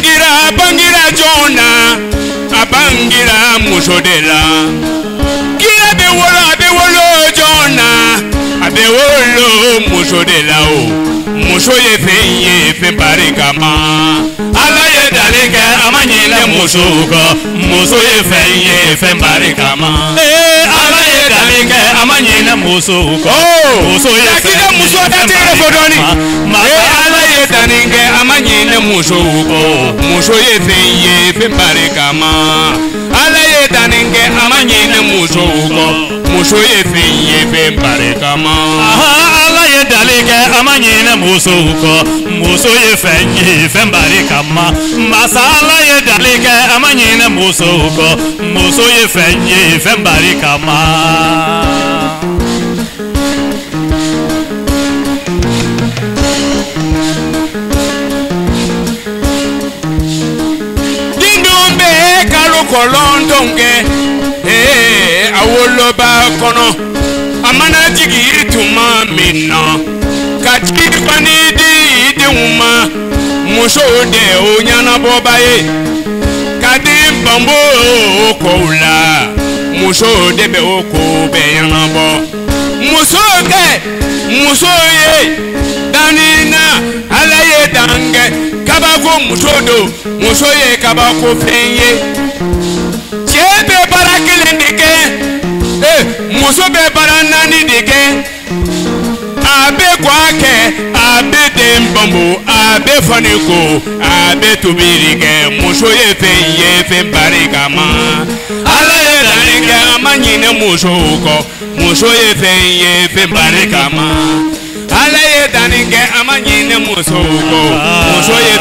bangira jona abangira musodela kila bewolo jona abewolo musodela o musoye fe barikama ala ye dalike amanyile musuko musoye fe barikama ala ye dalike amanyile musuko musoye fe musodatire fodoni ala ye dalike amanyile musuko musoye fe barikama ala ye dalike amanyile musuko musoye fe barikama ala ye dalike amanyile musuko musoye fe barikama masala ye dalike amanyile musuko musoye fe barikama kolondonge awoloba kono amana jigi tuma minna katikani di uma musode onyana bobaye kadim bambo koula musode be oko be yanabo musoye danina alaye dange kabako musodo musoye kabako fenye chebe barakile ndike musobe baranani dike abe kwake abe dembambo abe faniko abe tubirike musoye fe barikama alaye danike amanyine musoko musoye fe barikama alaye danike amanyine musoko musoye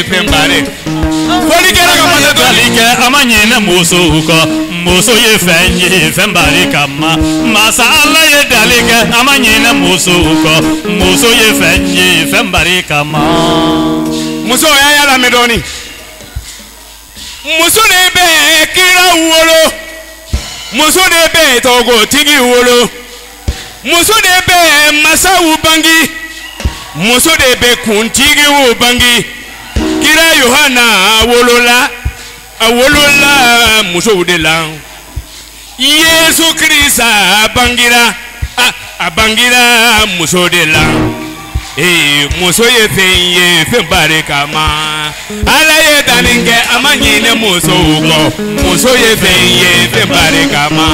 fe barikama Folikera kama dalike amanyine musuko musoye fe barikama masala ye dalike amanyine musuko musoye fe barikama muso ya la medoni muso ne be kira wolo muso ne be togo tigi wolo muso ne be masawu bangi muso ne be kuntigi wo bangi kira Yohana awolola muso de la Yesu Krista abangira muso de la muso ye fe barikama ala ye daninge amanyine muso ye fe barikama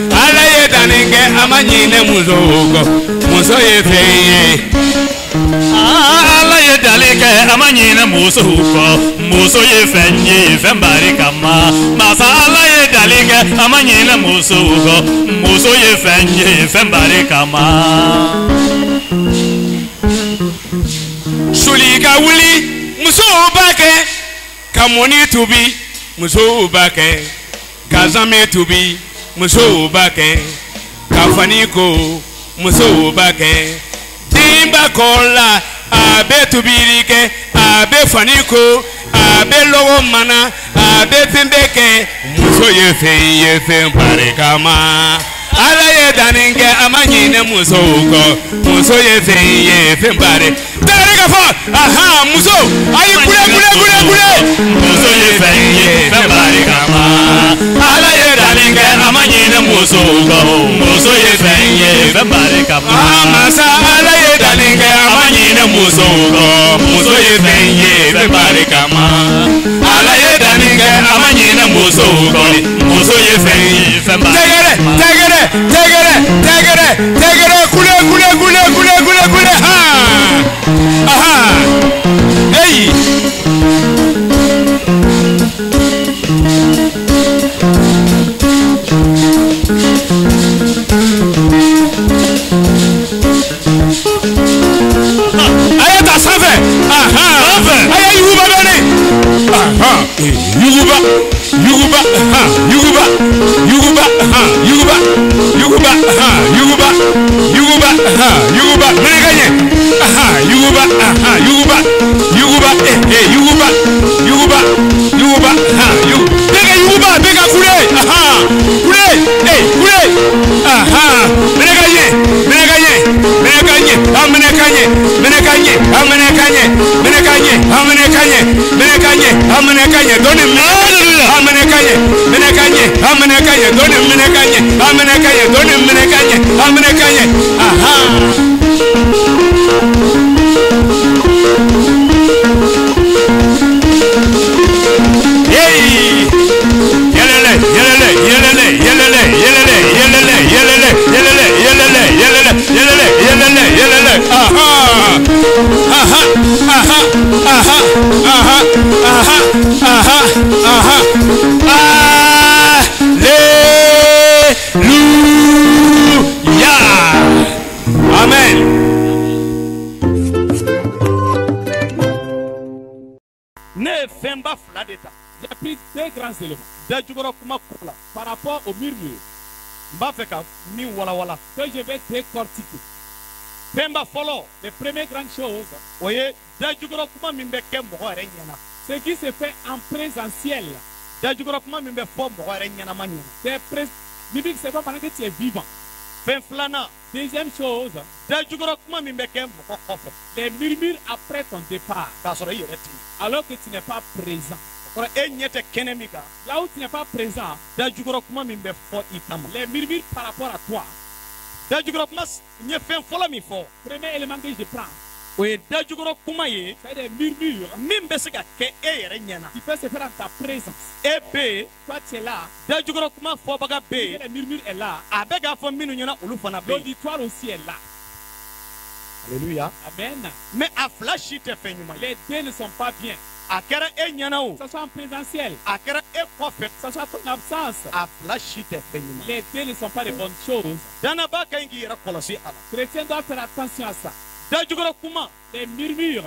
ala ye daninge amanyine muso ye fe ala ye dalike amanyine musuko musoye fe barikama masala ye dalike amanyine musuko musoye fe barikama sulika wuli musubake kamoni tubi musubake kazame tubi musubake kafaniko musubake dimba kola abe tubirike abe faniko abe logo mana abe tembeke musoye fe barikama ala ye daninge amanyine musoye fe barikama Dereka fa aha muso ayi kule musoye fe barikama ala ye daninge amanyine musoye fe barikama masa ala ye daninge amanyine musoye fe barikama ala ye daninge amanyine musoye fe barikama tegere kule ha aha hey ayata safe aha aya yuba bene aha yuba aha yuba meneganye aha yuba ha bega kule aha kule aha meneganye amenekanye menekanye, amenekanye, menekanye, amenekanye, donne amenekanye, menekanye, amenekanye, donne menekanye, amenekanye, donne menekanye, amenekanye. Aha. Hey! Yelele, yelele, yelele, yelele, yelele, yelele, yelele, yelele, yelele, yelele, yelele, yelele, yelele. Aha! Aha! Aha! Aha! Aha! Aha! Aha! Aha! Alléluia! Amen. Ne femba fladeta. J'ai pris deux grands éléments Dajugoro kuma kula. par rapport au murmure Mba feka ni wala wala. que je vais décortiquer. Femba follow. Les premières grandes choses, Oye dajugoro kuma mimbe ke moko ere nyana. ce qui se fait en présentiel, Dajugoro kuma mimbe fo moko ere nyana manyana. c'est biblique, c'est pas pendant que tu es vivant. Fem flana. Deuxième chose, Dajugoro kuma mimbe ke moko kofe. les murmures après ton départ, Ka soro yere ti. alors que tu n'es pas présent. Kora e nyete kenemika. Là où tu n'es pas présent, Dajugoro kuma mimbe fo itama. les murmures par rapport à toi. Dajugoro kuma nye fem fola mi fo. Premier élément que je prends, Oye dajugoro kuma ye. c'est des murmures Mimbe se ka ke e yere nyana. qui peuvent se faire en ta présence. E be. Toi, tu es là, Dajugoro kuma fo baga et be. le murmure est là, Abe ga fo minu nyana olu fana be. l'auditoire aussi est là. Alléluia. Amen. Mais a flash te fait nyuma. Les deux ne sont pas bien. A kɛra e ɲɛna o. Que ce soit en présentiel, A kɛra e kɔfɛ. que ce soit ton absence, A flash te fait ɲuma. les deux ne sont pas de bonnes choses. Danaba ka ɲi k'i yɛrɛ kɔlɔsi a la. Chrétien doit faire attention à ça. Dajugɔrɔ kuma. Les murmures,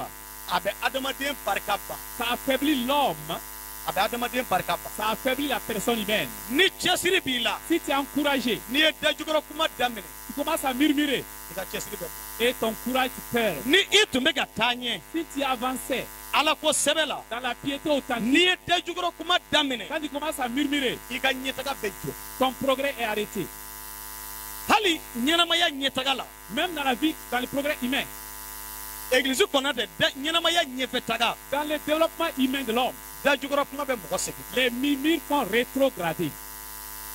A bɛ adamaden barika ban. ça affaiblit l'homme, A bɛ adamaden barika ban. ça affaiblit la personne humaine. Ni cɛsiri b'i la. Si tu es encouragé, N'i ye dajugɔrɔ kuma daminɛ. tu commences à murmurer I ka cɛsiri bɛ ban. et ton courage perd. Ni i tun bɛ ka taa ɲɛ. Si tu avançais Ala ko sɛbɛ la. dans la piété authentique, N'i ye dajugɔrɔ kuma daminɛ. quand tu commences à murmurer, I ka ɲɛtaga bɛ jɔ. ton progrès est arrêté. Hali ɲɛnamaya ɲɛtaga la. Même dans la vie, dans le progrès humain, Église kɔnɔ tɛ ɲɛnamaya ɲɛfɛtaga. dans le développement humain de l'homme, Dajugɔrɔ kuma bɛ mɔgɔ sɛgɛn. les murmures font rétrograder.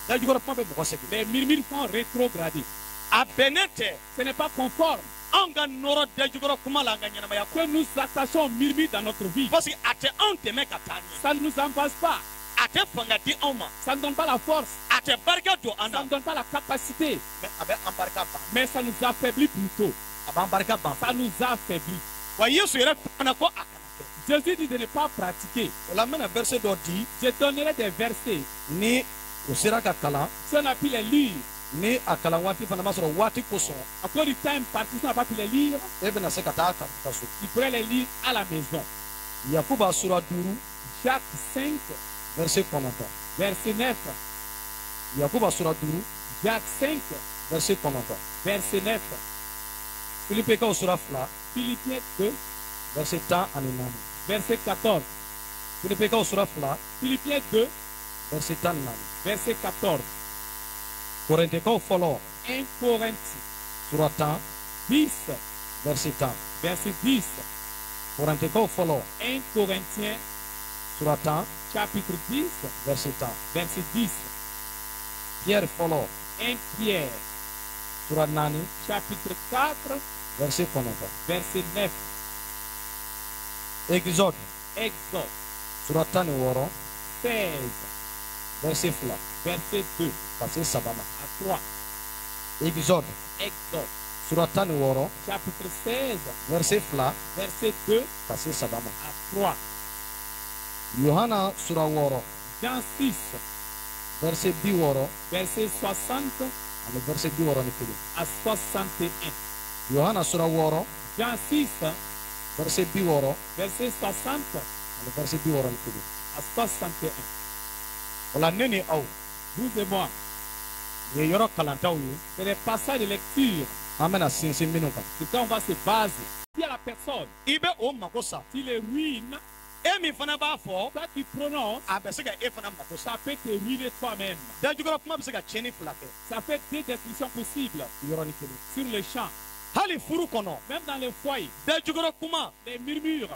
Dajugɔrɔ kuma bɛ mɔgɔ sɛgɛn. Les murmures font rétrograder. A bɛnnen tɛ. Ce n'est pas conforme Anw ka nɔrɔ dajugɔrɔ kuma la an ka ɲɛnamaya kɔnɔ. que nous attachons au murmure dans notre vie. Parce que a tɛ anw dɛmɛ ka taa ɲɛ. Ça ne nous avance pas. A tɛ fanga di anw ma. Ça ne donne pas la force. A tɛ barika don an Ça na. ne donne pas la capacité. Mais a bɛ an barika ban. Mais ça nous affaiblit plutôt. A b'an barika ban. Ça nous affaiblit. Wa Yesu yɛrɛ fana ko a kana kɛ. Jésus dit de ne pas pratiquer. O la n bɛna verset dɔ di. Je donnerai des versets. Ni o sera ka kalan. Si on a pu les lire, Ni a kalan waati fana ma sɔrɔ waati kosɔn. à cause du temps imparti, si on n'a pas pu les lire, E bɛna se ka taa ka ka so. il pourrait les lire à la maison. Yakuba sura 5 Jacques 5, verset 9. verset 9. Yakuba sura 5 Jacques 5, verset 9. verset 9. Filipikaw sura 2 Philippiens 2, verset 10 ani 4. verset 14. Filipikaw sura 2 Philippiens 2, verset 10 ani 4. verset 14. Korintikaw fɔlɔ 1 Corinthiens sura 10 10, verset 10. verset 10. Korintikaw fɔlɔ 1 Corinthiens sura 10 chapitre 10, verset 10. verset 10. Pierre fɔlɔ 1 Pierre sura 4 chapitre 4, verset 9. verset 9. Exode Exode sura 16 16, verset 2 verset 2 ka se 3 ma. à 3. Exode Exode sura 16 chapitre 16, verset 2 verset 2 ka se 3 ma. à 3. Yohana sura 6 Jean 6, verset 60 verset 60 ani verset 61. à 61. Yohana sura 6 Jean 6, verset 60 verset 60 ani verset 61. à 61. O la ne ni aw Vous et moi, nin ye yɔrɔ kalantaw ye. c'est des passages de lecture An bɛna sinsin minnu kan. sur lesquels on va se baser. Si à la personne, I bɛ o mago sa. s'il est ruine, E min fana b'a fɔ toi qui prononces, a bɛ se ka e fana mago sa. ça peut te ruiner toi-même. Dajugɔrɔ kuma bɛ se ka tiɲɛni 2 kɛ. Ça fait deux destructions possibles Yɔrɔnin kelen. sur le champ. Hali furu kɔnɔ Même dans les foyers, dajugɔrɔ kuma les murmures,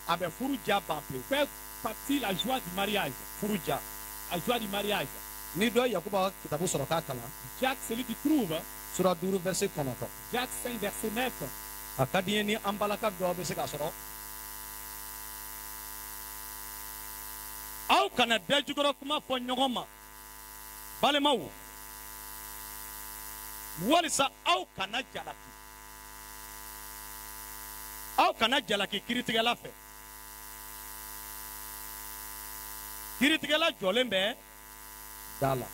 a bɛ furu ja ban pewu. Fait partie la joie du mariage. Furu ja. La joie du mariage. Ni dɔ ye Yakuba kitabu sɔrɔ k'a kalan. Jacques, celui qui trouve, Sura 5 verset 9. Jacques 5, verset 9. A ka di n ye ni an balaka dɔ bɛ se k'a sɔrɔ. Aw kana dajukɔrɔ kuma fɔ ɲɔgɔn ma. Balimaw. Walisa aw kana jalaki. Aw kana jalaki kiritigɛla fɛ. Kiritigɛla jɔlen bɛ da la.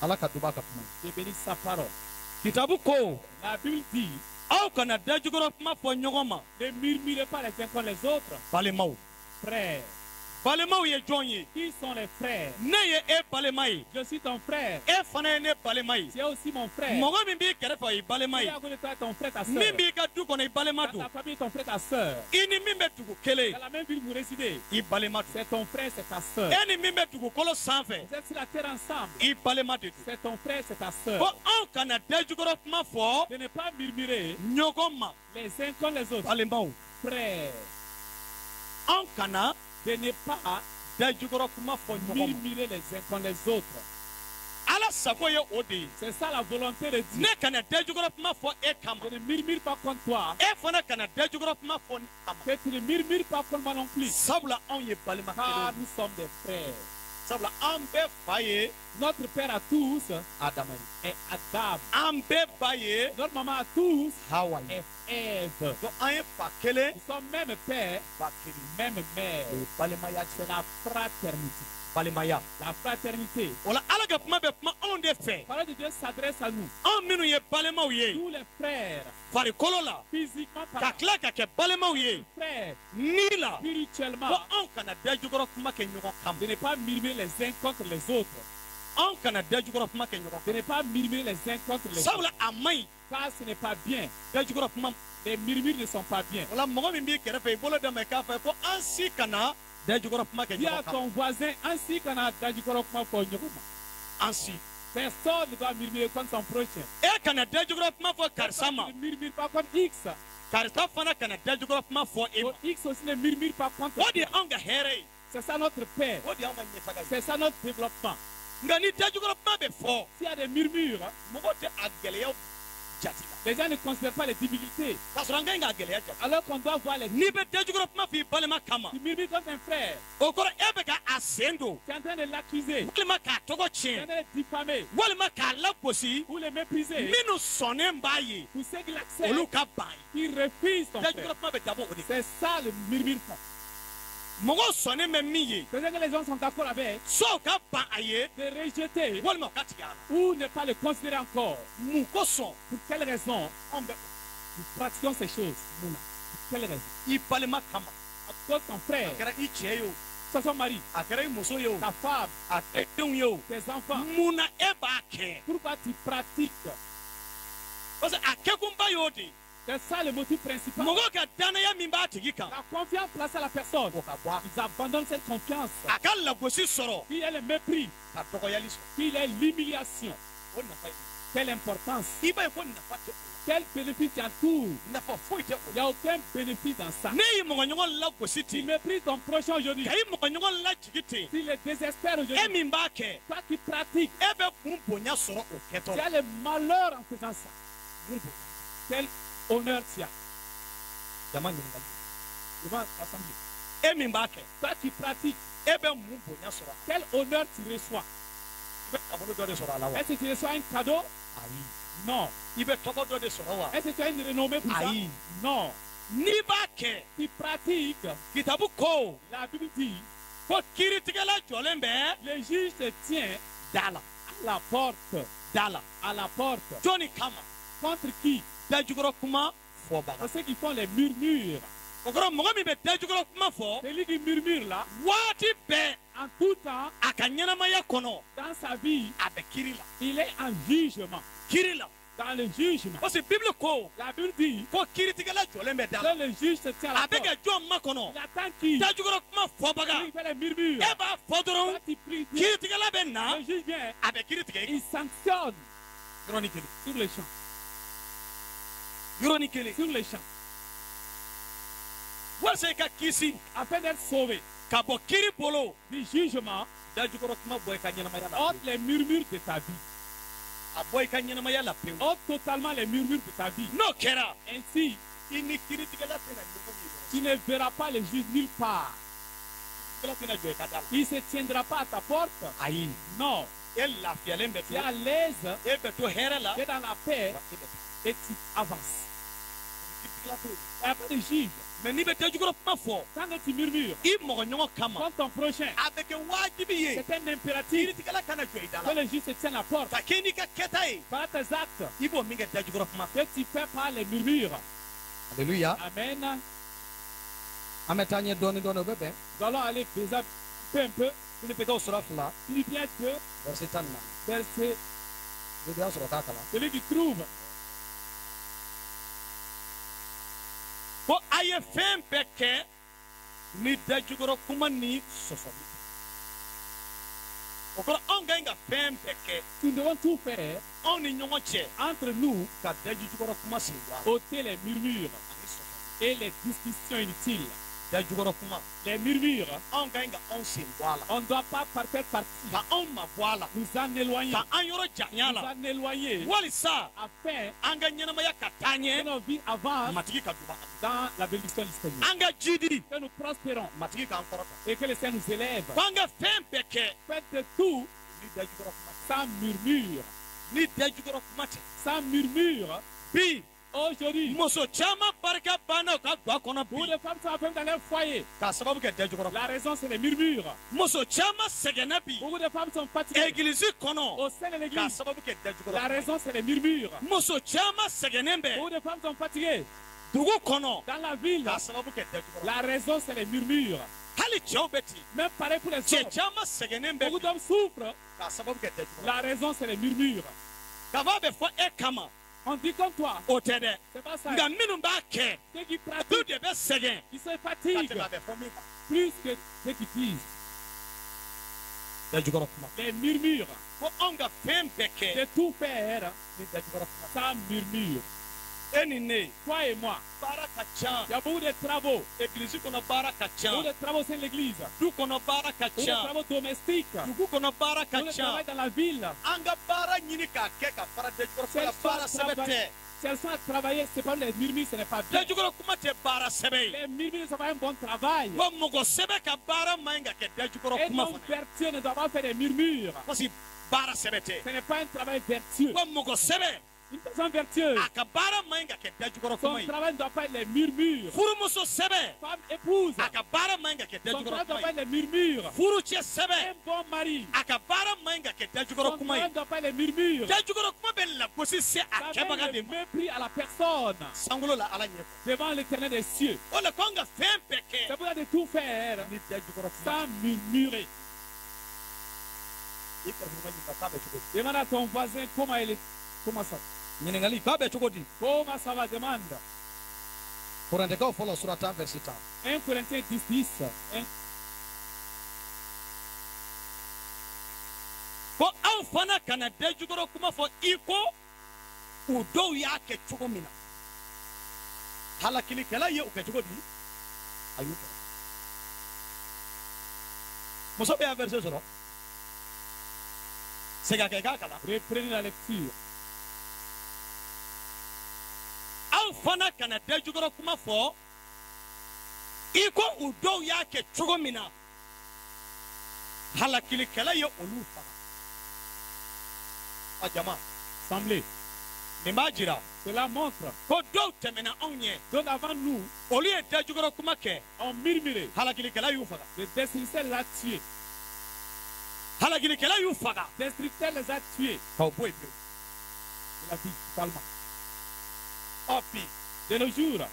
Ala ka duba ka kuma. Dieu bénisse sa parole. Kitabu ko. La Bible dit, Aw kana dajukɔrɔ kuma fɔ ɲɔgɔn ma. ne murmurez pas les uns contre les autres. Balimaw. Frères, Balimaw ye jɔn ye? qui sont les frères? Ne ye e balima ye. Je suis ton frère. E fana ye ne balima ye. Tu es aussi mon frère. Mɔgɔ min b'i kɛrɛfɛ o ye balima Qui ye. est à côté de toi, ton frère, ta soeur. Min b'i ka du kɔnɔ i balima Dans don. ta famille, ton frère, ta soeur. I ni min bɛ dugu kelen Dans la même ville où vous résidez. i balima don. C'est ton frère, c'est ta soeur. E ni min bɛ dugukolo sanfɛ Vous êtes sur la terre ensemble. i balima de don. C'est ton frère, c'est ta Ko soeur. anw kana dajukɔrɔ kuma fɔ De ne pas murmurer ɲɔgɔn ma. les uns contre les autres. Balimaw. Frères, Anw kana de ne pas dajukɔrɔ kuma fɔ ɲɔgɔn ma. murmurer les uns contre les autres. Ala sago ye o de ye. C'est ça la volonté de Dieu. Ne kana dajukɔrɔ kuma fɔ e kama. Je ne murmure pas contre toi. E fana kana dajukɔrɔ kuma fɔ ne kama. Que tu ne murmures pas contre moi non plus. Sabula anw ye balima Car kelen. nous sommes des frères. Sabula an bɛɛ fa ye Notre père à tous Adama ye. est Adam. An bɛɛ ba ye Notre maman à tous Hawa ye. est Ève. Donc an ye fa kelen Nous sommes même père, ba kelen. même mère. O ye balimaya C'est cɛ. la fraternité. Balimaya. La fraternité. O la Ala ka kuma bɛ kuma anw de fɛ. La parole de Dieu s'adresse à nous. Anw minnu ye balimaw ye Tous les frères, farikolo la physiquement ka parlant, tila ka kɛ balimaw ye frères, ni la. spirituellement, Ko anw kana dajukɔrɔ kuma kɛ ɲɔgɔn kama. de ne pas murmurer les uns contre les autres. Anw kana dajukɔrɔ kuma kɛ ɲɔgɔn De ne pas murmurer les uns contre les kama. autres. Sabula a man ɲi Car ce n'est pas bien. dajukɔrɔ kuma. Les murmures ne sont pas bien. O la mɔgɔ min b'i kɛrɛfɛ i bolo dɛmɛ k'a fɛ ko an si kana dajukɔrɔ kuma kɛ Dis à ɲɔgɔn kama. ton voisin, ainsi qu'on a dit qu'on An si. personne ne doit murmurer contre son prochain. E kana dajukɔrɔ kuma fɔ karisa ma. Ne murmure pas contre X. Karisa fana kana dajukɔrɔ kuma fɔ e ma. Pour X aussi ne murmure pas contre O de ye toi. anw ka hɛrɛ ye. C'est ça notre paix. O de y'anw ka ɲɛtaga ye. C'est ça notre développement. Nka ni dajukɔrɔ kuma bɛ fɔ S'il y a des murmures, mɔgɔw tɛ a gɛlɛyaw jate la. les gens ne considèrent pas les divinités. K'a sɔrɔ an ka ɲi k'a gɛlɛya jate. Alors qu'on doit voir les N'i bɛ dajukɔrɔ kuma fɔ i balima kama Tu murmures contre un frère. o kɔrɔ e bɛ ka a sen don Tu es en train de l'accuser. walima k'a tɔgɔ Tu es en tiɲɛ train de le diffamer. walima k'a lagosi Ou le mépriser. minnu sɔnnen b'a ye Pour ceux qui l'acceptent, olu ka ban ye. qui refusent ton frère. Dajukɔrɔ kuma bɛ dabɔ o de kama. C'est ça le murmure. mɔgɔw sɔnnen bɛ min ye C'est que les gens sont d'accord avec sɔw ka ban a ye de rejeter walima o ka tigɛ a la. ou ne pas le considérer encore. mun kosɔn Pour quelle raison anw bɛ nous pratiquons ces choses? Pour quelle raison? i balima kama À cause de ton frère, a kɛra i cɛ ye o que son mari, a kɛra i muso ye o ta femme, a kɛra i denw ye o tes enfants. mun na e b'a kɛ Pourquoi tu pratiques? parce que a kɛkunba y'o de ye. C'est ça le motif principal. mɔgɔw ka danaya min b'a tigi kan La confiance placée à la personne. o ka bɔ a Ils abandonnent cette confiance. a ka lagosi sɔrɔ Puis il y a le mépris. ka dɔgɔyali sɔrɔ Puis il y a l'humiliation. o nafa ye Quelle importance. i b'a ye ko nafa tɛ o Quel bénéfice t'entoure? la nafa foyi tɛ o Il n'y a aucun bénéfice dans ça. ne y'i mɔgɔɲɔgɔn lagosi Tu ten méprises ton prochain aujourd'hui. ka i mɔgɔɲɔgɔn lajigi ten Tu le désespères e aujourd'hui. min b'a kɛ Toi qui pratiques, e bɛ kun bonya sɔrɔ o kɛtɔ tu la as le malheur en faisant ça. kun bonya Quel honneur tu as jama ɲininkali devant l'assemblée. e min b'a kɛ Toi qui pratiques, e bɛ mun bonya sɔrɔ a quel honneur tu reçois? i bɛ nafolo dɔ de sɔrɔ a la wa Est-ce que tu reçois un cadeau? ayi Non. i bɛ tɔgɔ dɔ de sɔrɔ wa Est-ce que tu as une renommée pour ça? Aïe. Non. n'i b'a kɛ Tu pratiques, kitabu ko la Bible dit, ko kiiritigɛla jɔlen bɛ le juge se tient da la à la porte. da la À la porte. jɔnni kama Contre qui? dajukɔrɔ kuma fɔbaga Pour ceux qui font les murmures. o kɔrɔ mɔgɔ min bɛ dajukɔrɔ kuma fɔ Celui qui murmure là, waati bɛɛ en tout temps, a ka ɲɛnamaya kɔnɔ dans sa vie, a bɛ kiiri la il est en jugement. kiiri la Dans le jugement. parce que bibili ko La Bible dit ko kiiritigɛla jɔlen bɛ da la que le juge se tient à a la bɛ porte. kɛ jɔn makɔnɔ Il attend qui? dajukɔrɔ kuma fɔbaga Celui qui fait les murmures. e b'a fɔ dɔrɔn Quand il prie, kiiritigɛla bɛ na le juge vient, a bɛ kiiri tigɛ il sanctionne yɔrɔnin kelen sur le champ. yɔrɔnin kelen Sur le champ. walasa i ka kisi afin d'être sauvé ka bɔ kiri bolo du jugement, dajukɔrɔ kuma bɔ i ka ɲɛnamaya la ôte les murmures de ta vie. a bɔ i ka ɲɛnamaya la pewu Ôte totalement les murmures de ta vie. n'o kɛra Ainsi, i ni kiritigɛla tɛna ɲɔgɔn ye dɔrɔn. tu ne verras pas le juge nulle part. kiritigɛla tɛna jɔ i ka da la Il ne se tiendra pas à ta porte. ayi Non, e lafiyalen bɛ tu es to à l'aise, e bɛ to hɛrɛ la tu es dans la paix wa e bɛ taa. et tu avances. kiritigɛla t'o ye. Il n'y a pas de juge. mɛ n'i bɛ dajukɔrɔ kuma fɔ Quand tu murmures i mɔgɔɲɔgɔn kama contre ton prochain, a bɛ kɛ waajibi ye c'est un impératif kiritigɛla kana jɔ i da que la le juge se tienne à la porte. ka kɛ n'i ka kɛta ye Par tes actes i b'o min kɛ dajukɔrɔ kuma fɛ. que tu fais par les murmures. Alléluia. Amen. An bɛ taa ɲɛ dɔɔni dɔɔni o bɛ bɛn. Nous allons aller déjà peu un peu. Filipikaw sura 2 Philippiens 2, verset 14. verset, I bɛ sɔrɔ k'a kalan. celui qui trouve. ko a ye fɛn bɛɛ kɛ ni dajukɔrɔ kuma ni sɔsɔli tɛ. o kɔrɔ anw ka ɲi ka fɛn bɛɛ kɛ Nous devons tout faire anw ni ɲɔgɔn cɛ entre nous, ka dajukɔrɔ kuma sen bɔ a la ôter les murmures ani sɔsɔli. et les discussions inutiles. dajukɔrɔ kuma Les murmures, anw ka ɲi ka anw sen bɔ a la on ne doit pas par faire partie, ka anw ma bɔ a la nous en éloigner, ka an yɔrɔ janya nous la en éloigner, walisa afin an ka ɲɛnamaya ka taa que ɲɛ nos vies avancent matigi ka duba an dans la bénédiction du Seigneur. na. an ka jidi Que nous prospérons matigi k'an kɔrɔta. et que le Seigneur nous élève. k'an ka fɛn bɛɛ kɛ Faites tout ni dajukɔrɔ kuma tɛ. sans murmure. ni dajukɔrɔ kuma tɛ. Sans murmure. bi Aujourd'hui, muso caman barika banna u ka ga kɔnɔ beaucoup bi de femmes sont enfermées dans leur foyer. k'a sababu kɛ dajukɔrɔ. La raison, c'est les murmures. muso caman sɛgɛnna bi Beaucoup de femmes sont fatiguées egilizi kɔnɔ au sein de k'a l'église. sababu kɛ dajukɔrɔ. La raison, c'est les murmures. muso caman sɛgɛnnen bɛ Beaucoup de femmes sont fatiguées dugu kɔnɔ dans la ville. k'a sababu kɛ dajukɔrɔ. La raison, c'est les murmures. hali cɛw bɛ ten Même pareil pour les cɛ hommes. caman sɛgɛnnen bɛ Beaucoup bi d'hommes souffrent. k'a sababu kɛ dajukɔrɔ. La raison, c'est les murmures. k'a fɔ a bɛ fɔ e kama On dit comme toi. o tɛ dɛ C'est pas ça. nka minnu b'a kɛ Ceux qui olu pratiquent, de bɛ sɛgɛn ils se ka fatiguent tɛmɛ a bɛ fɔ min kan. plus que ceux qui disent. dajukɔrɔ kuma. Les murmures, ko anw ka fɛn bɛɛ kɛ c'est tout faire ni dajukɔrɔ kuma. sans murmure. e ni ne Toi et moi, baara ka ca il y a beaucoup de travaux. egilizi kɔnɔ baara ka ca Beaucoup de travaux au sein de l'église. du kɔnɔ baara ka Beaucoup de ca travaux domestiques. dugu kɔnɔ baara ka Beaucoup de ca travail dans la ville. an ka baara ɲini k'a kɛ ka fara dajukɔrɔ kuma la baara sɛbɛ tɛ. Si elles sont à travailler, c'est pas les murmures, ce n'est pas bien. dajukɔrɔ kuma tɛ baara sɛbɛ ye. Les murmures, ça va un bon travail. wa mɔgɔ sɛbɛ ka baara man ɲi ka kɛ dajukɔrɔ Et kuma non fana ye. vertueux ne doit pas faire des murmures. parce que baara sɛbɛ tɛ. Ce n'est pas un travail vertueux. wa mɔgɔ sɛbɛ Une personne vertueuse, a ka baara man ɲi ka kɛ dajukɔrɔ son kuma ye. travail ne doit pas être les murmures. furumuso sɛbɛ Femme épouse, a ka baara man ɲi ka kɛ son travail ne dajukɔrɔ doit kuma pas ye. être les murmures. furucɛ Un sɛbɛ bon mari, a ka baara man ɲi ka kɛ dajukɔrɔ son kuma travail ye. ne doit pas être les murmures. dajukɔrɔ kuma bɛ lagosi se a Ça kɛbaga met de le ma. mépris à la personne sankolo la ala ɲɛfɛ. devant l'éternel des cieux. o le ko an ka fɛn bɛɛ C'est kɛ pour ça de tout faire ni dajukɔrɔ kuma sans murmurer. i kɛrɛfɛmɔgɔ ɲininka k'a bɛ cogo di. Demande à ton voisin comment ça, Ɲininkali k'a bɛ cogo di? comment ça va, demande. Korintikaw fɔlɔ sura 10 verset 10. 1 Corinthiens 10, 10. ko aw fana kana dajukɔrɔ kuma fɔ i ko u dɔw y'a kɛ cogo min na. halakilikɛla ye o kɛ cogo di. a y'u kɛ. muso bɛ y'a verset sɔrɔ. segin a kan i k'a kalan. Reprenez la lecture. aw fana kana dajukɔrɔ kuma fɔ i ko u dɔw y'a kɛ cogo min na. halakilikɛla ye olu faga. a jama Assemblée. nin b'a jira Cela montre ko dɔw tɛmɛna anw ɲɛ que avant nous, olu ye dajukɔrɔ kuma kɛ on murmurait. halakilikɛla y'u faga. Le destructeur les a tués. halakilikɛla y'u faga. Le destructeur les a tués. k'aw bɔ yen pewu. Il a dit totalement. ɔ bi De nos jours,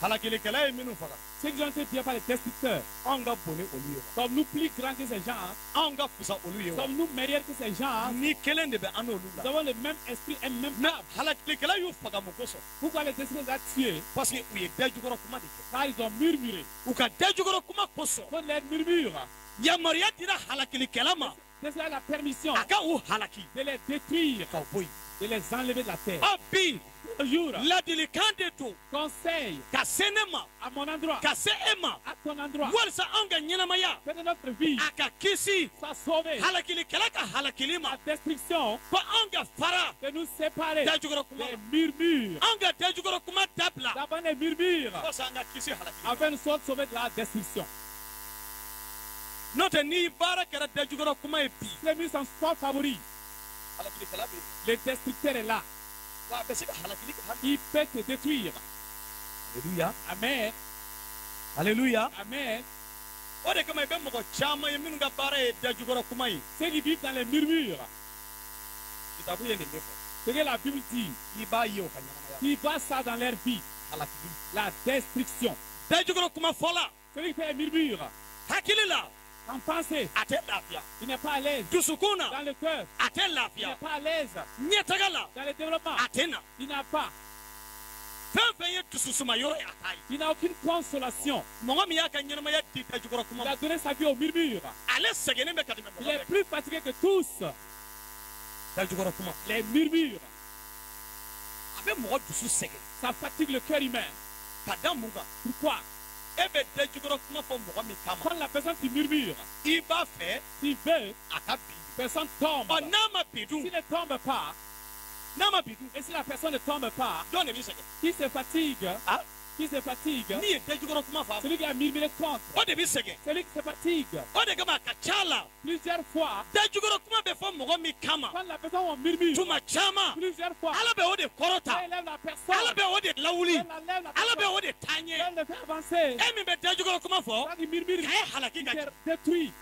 halakilikɛla ye minnu faga. ceux qui ont été tués par les destructeurs, anw ka bon ni olu ye. sommes-nous plus grands que ces gens? anw ka fisa olu ye wa. Sommes-nous meilleurs que ces gens? ni kelen de bɛ an n'olu Nous la. avons le même esprit et même na âme. halakilikɛla y'u faga mun kosɔn. Pourquoi les destructeurs les a tués? parce que u ye dajukɔrɔ kuma de kɛ. Car ils ont murmuré. u ka dajukɔrɔ kuma kosɔn. Quand les murmures, yamaruya dira halakilikɛla ma. c'est cela la permission a ka u halaki. de les détruire, k'aw bɔ yen. de les enlever de la terre. ɔ bi l'autre jour, ladilikan de don conseil ka se ne ma à mon endroit, ka se e ma à ton endroit, walisa anw ka ɲɛnamaya que de notre vie a ka kisi soit sauvée, halakilikɛla ka halakili ma la destruction ko anw ka fara de nous séparer dajukɔrɔ kuma des ma murmures, anw ka dajukɔrɔ kuma dabila d'abord les murmures, walasa an ka kisi halakili ma. afin de nous sauver de la destruction. n'o tɛ n'i baara kɛra dajukɔrɔ kuma ye bi Les murs sont fort favoris. halakilikɛla bɛ yen Le destructeur est là. wa a bɛ se ka halakili kɛ hali. Il peut te détruire. aleluya Amen. aleluya Amen. o de kama i bɛ mɔgɔ caman ye minnu ka baara ye dajukɔrɔ kuma ye Ceux qui vivent dans les murmures, kitabu ye nin de fɔ ce que la Bible dit, i b'a ye o ka ɲɛnamaya qui voit ça dans leur vie, halakili la destruction. dajukɔrɔ kuma fɔla Celui qui fait les murmures, hakili la en pensée, a tɛ lafiya il n'est pas à l'aise. dusukun na Dans le cœur, a tɛ il n'est lafiya pas à l'aise. ɲɛtaga la Dans le développement, a tɛ na il n'a pas. fɛn fɛn ye dususuma yɔrɔ ye a t'a ye Il n'a aucune consolation. mɔgɔ min y'a ka ɲɛnamaya di dajukɔrɔ kuma Il ma a donné sa vie aux murmures. ale sɛgɛnnen bɛ ka tɛmɛ Il mɔgɔ est bɛɛ plus fatigué que tous. kan dajukɔrɔ kuma Les murmures, a bɛ mɔgɔ dusu sɛgɛn ça fatigue le cœur humain. ka da mun kan Pourquoi? e bɛ dajukɔrɔ kuma fɔ mɔgɔ min kama Quand la personne qui murmure, i b'a fɛ s'il veut, a ka bi la personne tombe. ɔ n'a ma bi dun S'il ne tombe pas, n'a ma bi dun et si la personne ne tombe pas, jɔn de b'i sɛgɛn qui se fatigue, ah qui se fatigue, min ye dajukɔrɔ kuma fɔ a ma celui qui a murmuré contre, o de b'i sɛgɛn celui qui se fatigue o de kama a ka ca la plusieurs fois, dajukɔrɔ kuma bɛ fɔ mɔgɔ min kama quand la personne en murmure tuma caman plusieurs fois, ala bɛ o de kɔrɔta elle élève la personne, ala bɛ o de lawuli elle enlève la ala bɛ personne, o de taa ɲɛ elle le fait avancer. e min bɛ dajukɔrɔ kuma fɔ Quand il murmure, k'a ye halaki ka il jigin se détruit.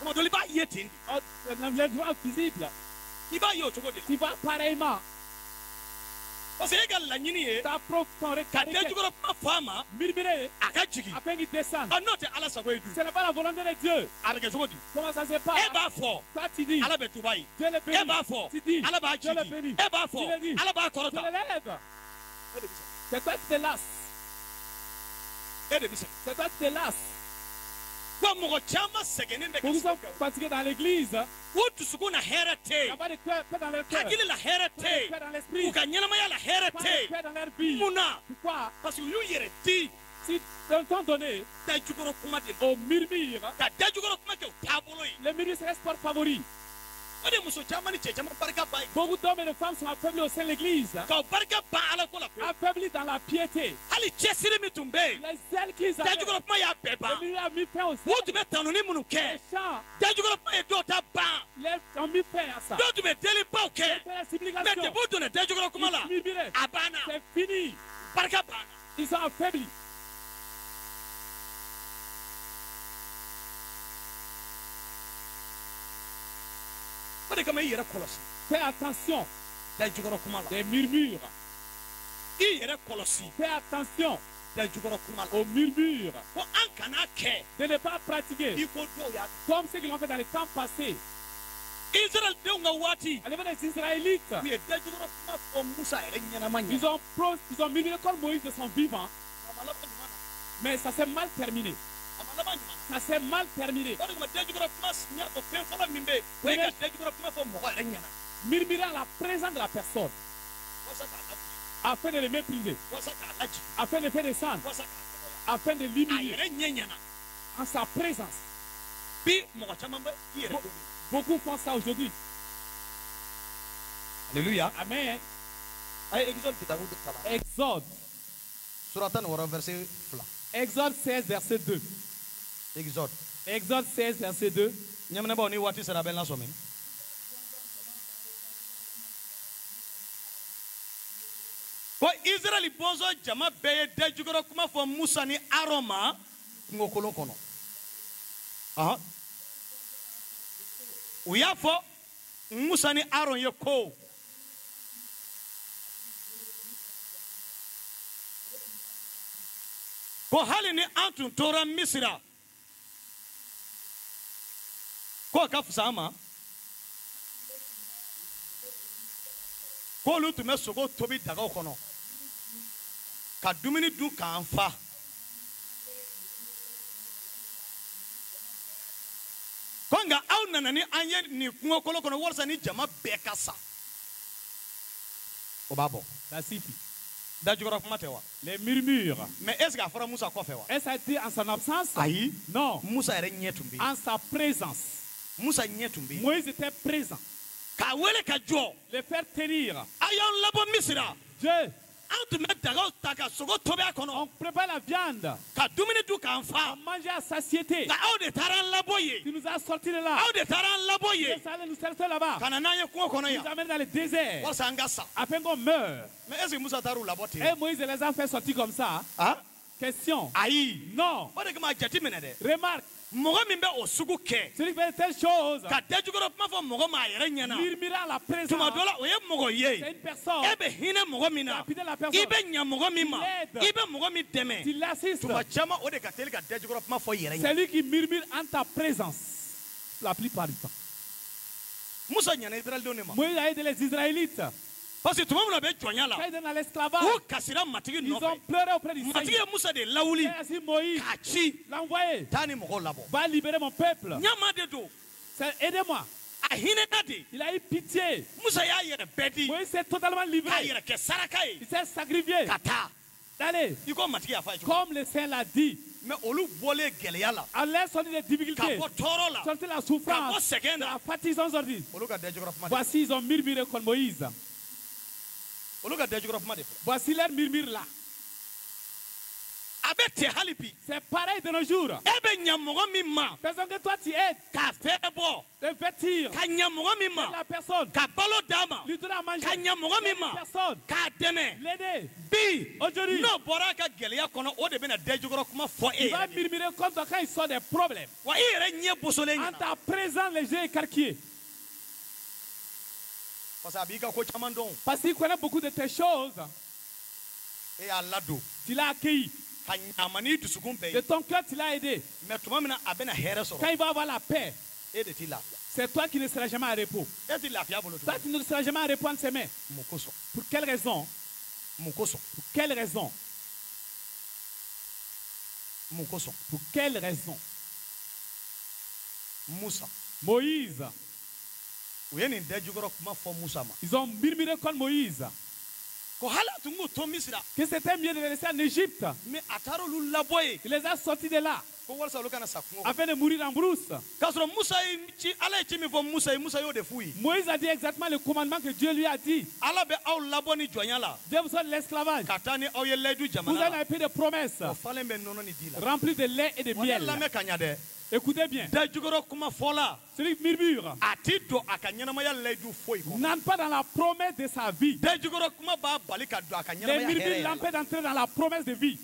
tuma dɔ la i b'a ye ten de L'enlèvement visible, i b'a ye o cogo de la tu vas pareillement. parce que e ka laɲini ye Ça provoque ton ka requête. dajukɔrɔ kuma fɔ a ma Murmurer a ka jigin afin qu'il descende. ɔ n'o tɛ ala sago ye dun Ce n'est pas la volonté de Dieu. a bɛ kɛ cogo di Comment ça se passe? e b'a fɔ Toi, tu dis, ala bɛ tuba ye Dieu le e bénit. b'a fɔ Tu dis, ala b'a Dieu le jigi bénit. e b'a Tu le fɔ dis. ala b'a Tu kɔrɔta l'élèves. e de bɛ sɛgɛn C'est toi qui te lasses. e de bɛ sɛgɛn C'est toi qui te lasses. wa mɔgɔ caman sɛgɛnnen bɛ Beaucoup ka sont fatigués dans l'église. o dusukun na hɛrɛ tɛ Il n'y yen a pas de cœur, paix dans leur cœur. hakili la hɛrɛ Pas tɛ de yen paix dans l'esprit. u ka ɲɛnamaya la hɛrɛ Pas tɛ de yen paix dans leur vie. mun na Pourquoi? parce que u y'u yɛrɛ di Si d'un temps donné, dajukɔrɔ kuma de la au murmure, ka dajukɔrɔ kuma kɛ u taabolo ye le murmure c'est le sport favori. o de muso caman ni cɛ caman barika ba ye Beaucoup d'hommes et de femmes sont affaiblis au sein de l'église, k'aw barika ban ala ko la pewu affaiblis dans la piété. hali cɛsiri min tun bɛ yen Les ailes qu'ils avaient, dajukɔrɔ kuma y'a bɛɛ le ban murmure a mis fin au u ciel. tun bɛ tanuni minnu Les kɛ chants, dajukɔrɔ kuma ye dɔw ta ban les ont mis fin à ça. dɔw tun bɛ delibaw kɛ C'est la mɛ supplication. depi u donna dajukɔrɔ kuma la Ils murmuraient. a banna C'est fini. barika banna Ils sont affaiblis. o de kama i yɛrɛ kɔlɔsi Fais attention dajukɔrɔ kuma la des murmures. i yɛrɛ kɔlɔsi Fais attention dajukɔrɔ kuma la aux murmures. ko an kana kɛ De ne pas pratiquer i ko dɔw y'a kɛ comme ceux qui l'ont fait dans les temps passés. israɛl denw ka waati À l'époque des Israélites, u ye dajukɔrɔ kuma fɔ musa yɛrɛ ɲɛnama ɲɛ ils ont murmuré comme Moïse de son vivant, a ma laban ɲuman na mais ça s'est mal terminé. a ma laban ɲuman na Ça s'est mal terminé. o de kama dajukɔrɔ kuma n y'a fɔ fɛn fɔlɔ min bɛ yen o ye ka dajukɔrɔ kuma fɔ mɔgɔ yɛrɛ ɲɛna Murmurer à la présence de la personne, walasa k'a lawuli afin de le mépriser, walasa k'a lajigin afin de le faire descendre, walasa k'a dɔgɔya afin de a l'humilier yɛrɛ ɲɛ ɲɛna en sa présence. bi mɔgɔ caman bɛ i yɛrɛ dɔn Beaucoup font ça aujourd'hui. alléluia Amen. a ye exode kitabu de kalan Exode. Surat 10 verset fila. Exode 16, verset 2. Exode. Exode 16, verset 2. Ɲaminɛbaw ni waati sera a bɛ n lasɔmi. ko israɛl bɔnsɔn jama bɛɛ ye dajukɔrɔ kuma fɔ musa ni aron ma Kungo kolon kɔnɔ. ɔhɔn u y'a fɔ musa ni aron ye ko ko hali ni an tun tora misira k'o ka fisa an ma k'olu tun bɛ sogo tobi dagaw kɔnɔ ka dumuni dun k'an fa ko nka aw nana ni an ye nin kungo kolon kɔnɔ walasa ni jama bɛɛ ka sa o b'a bɔ. Ça suffit. Da jukɔrɔ kuma tɛ wa. Les murmures. mais est ce que a fɔra Musa kɔfɛ wa. Est-ce que ça a été en son absence? ayi. Non. Musa yɛrɛ ɲɛ tun bɛ yen. En sa présence. Musa ɲɛ tun bɛ yen. Moïse était présent. k'a wele ka jɔ. Les faire tenir. a y'aw labɔ Misira. Dieu. Anw tun bɛ dagaw ta ka sogo tobi a kɔnɔ. On prépare la viande. ka dumuni dun k'an On fa. mange à satiété. nka aw de taara an labɔ yen. Tu nous as sortis de là. aw de taara an labɔ Vous yen. allez nous chercher là-bas. ka na n'an ye kungo kɔnɔ Nous yan. amènent dans le désert. walasa an ka sa. Afin qu'on meure. mais est ce que Musa taara u labɔ ten. Et Moïse les a fait sortir comme ça. ah. Question. ayi. Non. o de kama a jate minɛ dɛ. Remarque. mɔgɔ min bɛ o sugu kɛ. Celui qui fait telle chose. ka dajukɔrɔ kuma fɔ mɔgɔ ma a yɛrɛ ɲɛna. Murmurant la présence. tuma dɔ la o ye mɔgɔ C'est ye. une personne. e bɛ hinɛ mɔgɔ min na. Rapide la i personne. bɛ ɲɛ mɔgɔ min ma. Il aide. i bɛ mɔgɔ min dɛmɛ. Tu l'assistes. tuma caman o de ka teli ka dajukɔrɔ kuma fɔ i yɛrɛ ɲɛna. C'est lui qui murmure en ta présence. La plupart du temps. Musa ɲɛna Israɛlidenw de ma. Moïse a aidé les Israélites. parce que tuma min na bɛ jɔnya la. Quand ils étaient dans l'esclavage, u kasira matigi ils ont nɔfɛ. pleuré auprès du matigi Seigneur. ye Musa de lawuli. Et ainsi Moïse k'a ci. l'a envoyé. taa ni mɔgɔw labɔ. Va libérer mon peuple. ɲama de don. Aidez-moi. a hinɛna de. Il a eu pitié. Musa y'a yɛrɛ bɛɛ di. Moïse s'est totalement k'a livré. yɛrɛ kɛ saraka ye. Il s'est sacrifié. ka taa. Allez, i ko matigi y'a fɔ a ye cogo comme le Saint l'a dit, mais olu bɔlen gɛlɛya la. allez sortir des ka difficultés, bɔ tɔɔrɔ la. sortir la ka bɔ souffrance, sɛgɛn de na. la fatigue sont sortis. olu ka dajukɔrɔ kuma de. Voici, ils ont murmuré contre Moïse. olu ka dajukɔrɔ kuma de filɛ. Voici leur murmure là. a bɛ ten hali bi. C'est pareil de nos jours. e bɛ ɲɛ mɔgɔ min ma. Personne que toi tu aides, k'a fɛn bɔ. de vêtir ka ɲɛ mɔgɔ min ma. la personne, ka balo d'a ma. lui donner à manger, ka ɲɛ mɔgɔ min ma. personne, k'a dɛmɛ. l'aider. bi Aujourd'hui, n'o bɔra a ka gɛlɛya kɔnɔ o de bɛna dajukɔrɔ kuma fɔ e il va yɛrɛ de. murmurer contre toi quand il sort des problèmes. wa i yɛrɛ ɲɛ bosolen En ɲɛna. ta présence, les yeux écarquillés. parce que a b'i ka ko caman dɔn. Parce qu'il connaît beaucoup de tes choses. e y'a ladon. Tu l'as accueilli. ka ɲama n'i dusukun bɛɛ De ye. ton cœur, tu l'as aidé. mais tuma min na a bɛna hɛrɛ Quand sɔrɔ. il va avoir la paix, e de t'i lafiya. c'est toi qui ne seras jamais à repos. e t'i lafiya bolo Toi, tuguni. tu ne seras jamais à repos entre ses mains. mun kosɔn. Pour quelle raison? mun kosɔn. Pour quelle raison? mun kosɔn. Pour quelle raison? Musa. Moïse, u ye nin dajukɔrɔ kuma fɔ Musa ma. ils ont murmuré contre Moïse ko hali a tun k'u to Misira. que c'était mieux de les laisser en Égypte. mais a taara olu labɔ yen. Il les a sortis de là ko walasa olu kana sa kungo kɔnɔ. afin de mourir en brousse. k'a sɔrɔ Musa ye ci ala ye ci min fɔ Musa ye Musa y'o de f'u ye. Moïse a dit exactement le commandement que Dieu lui a dit. ala bɛ aw labɔ ni jɔnya la. Dieu vous sort de l'esclavage. ka taa ni aw ye layidu Vous jamana avez la. un peu de promesses o falen bɛ nɔnɔ ni di la. remplies de lait et de wa ne miel. lamɛn ka ɲa dɛ. Écoutez bien. dajukɔrɔ kuma fɔla. Celui qui murmure a ti don a ka ɲɛnamaya layidu foyi kɔnɔ. n'entre pas dans la promesse de sa vie. dajukɔrɔ kuma b'a bali ka don a ka Les ɲɛnamaya murmures hɛrɛ yɛrɛ la. l'empêchent d'entrer dans la promesse de vie.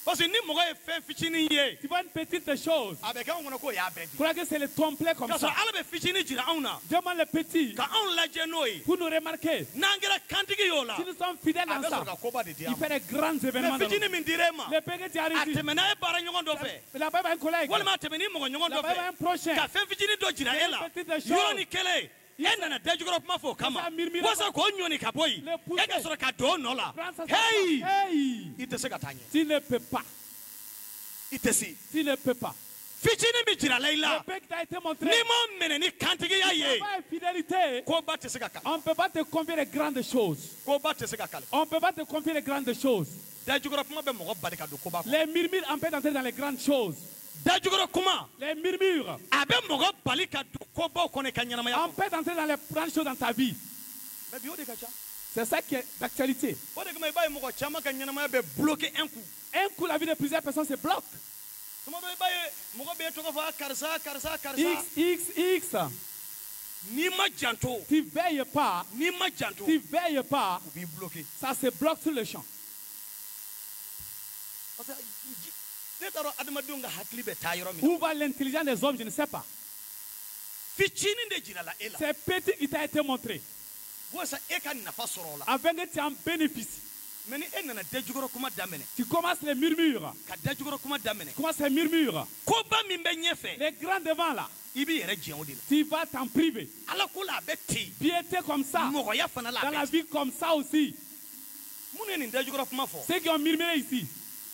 parce que ni mɔgɔ ye fɛn fitinin ye. Tu vois une petite chose. a bɛ kɛ anw kɔnɔ k'o y'a bɛɛ di. Crois que c'est le complet comme k'a sɔrɔ ça. ala bɛ fitinin jira anw na. Demande le petit ka anw lajɛ n'o ye. pour nous remarquer. n'an kɛra kantigi y'o la. Si nous sommes fidèles a dans bɛ ça, sɔrɔ ka koba de di an il ma. fait des grands événements. mais dans fitinin min dira e ma. nous. Le péché qui a arrive ici. tɛmɛna e baara ɲɔgɔn dɔ fɛ. Là-bas, il y a un collègue. walima a tɛmɛ ni mɔgɔ ɲɔgɔn dɔ Là-bas, il y a un fɛ. prochain. ka fɛn fitinin dɔ jira e la. Petite chose. yɔrɔ ni kelen e nana dajukɔrɔ kuma fɔ o kama. Ça murmure. walasa k'o ɲɔni ka bɔ yen. Le pousser. e ka sɔrɔ ka don o nɔ la. Prends ça, heyi Hey! i tɛ se ka taa ɲɛ. Tu ne peux pas. i tɛ se. Tu ne peux pas. fitinin min jira la i Le la. péché qui t'a été montré. n'i ma minɛ ni kantigiya ye. Pas infidélité. koba tɛ se ka kali. On ne peut pas te confier les grandes choses. koba tɛ se ka kali. On ne peut pas te confier les grandes choses. dajukɔrɔ kuma bɛ mɔgɔ bali ka don koba kɔnɔ. Les murmures empêchent d'entrer dans les grandes choses. dajukɔrɔ kuma Les murmures a bɛ mɔgɔ bali ka don kobaw kɔnɔ i ka ɲɛnamaya kɔnɔ. empêchent d'entrer dans les grandes choses dans ta vie. mais bi o de ka ca. C'est ça qui est d'actualité. o de kama i b'a ye mɔgɔ caman ka ɲɛnamaya bɛ bloqué un coup. Un coup, la vie de plusieurs personnes se bloque. tuma dɔ i b'a ye mɔgɔ bɛ tɔgɔ fɔ karisa. X. n'i ma janto. Tu veilles pas. n'i ma janto. Tu veilles pas. u b'i bloqué. Ça se bloque sur le champ. parce que ne t'a dɔn adamadenw ka hakili bɛ taa yɔrɔ min na. Où va l'intelligence des hommes? Je ne sais pas. fitinin de jira la e la. C'est petit qui t'a été montré. walasa e ka nafa sɔrɔ o la. Afin que tu en bénéficies. mais ni e nana dajukɔrɔ kuma daminɛ. Tu commences les murmures. ka dajukɔrɔ kuma daminɛ. Tu commences les murmures. koba min bɛ ɲɛfɛ. Les grands devants là. i b'i yɛrɛ jɛn o de la. Tu vas t'en priver. ala ko la a bɛ ten. Piété comme ça. mɔgɔya fana la a Dans la bɛ ten. vie comme ça aussi. minnu ye nin dajukɔrɔ kuma fɔ. Ceux qui ont murmuré ici.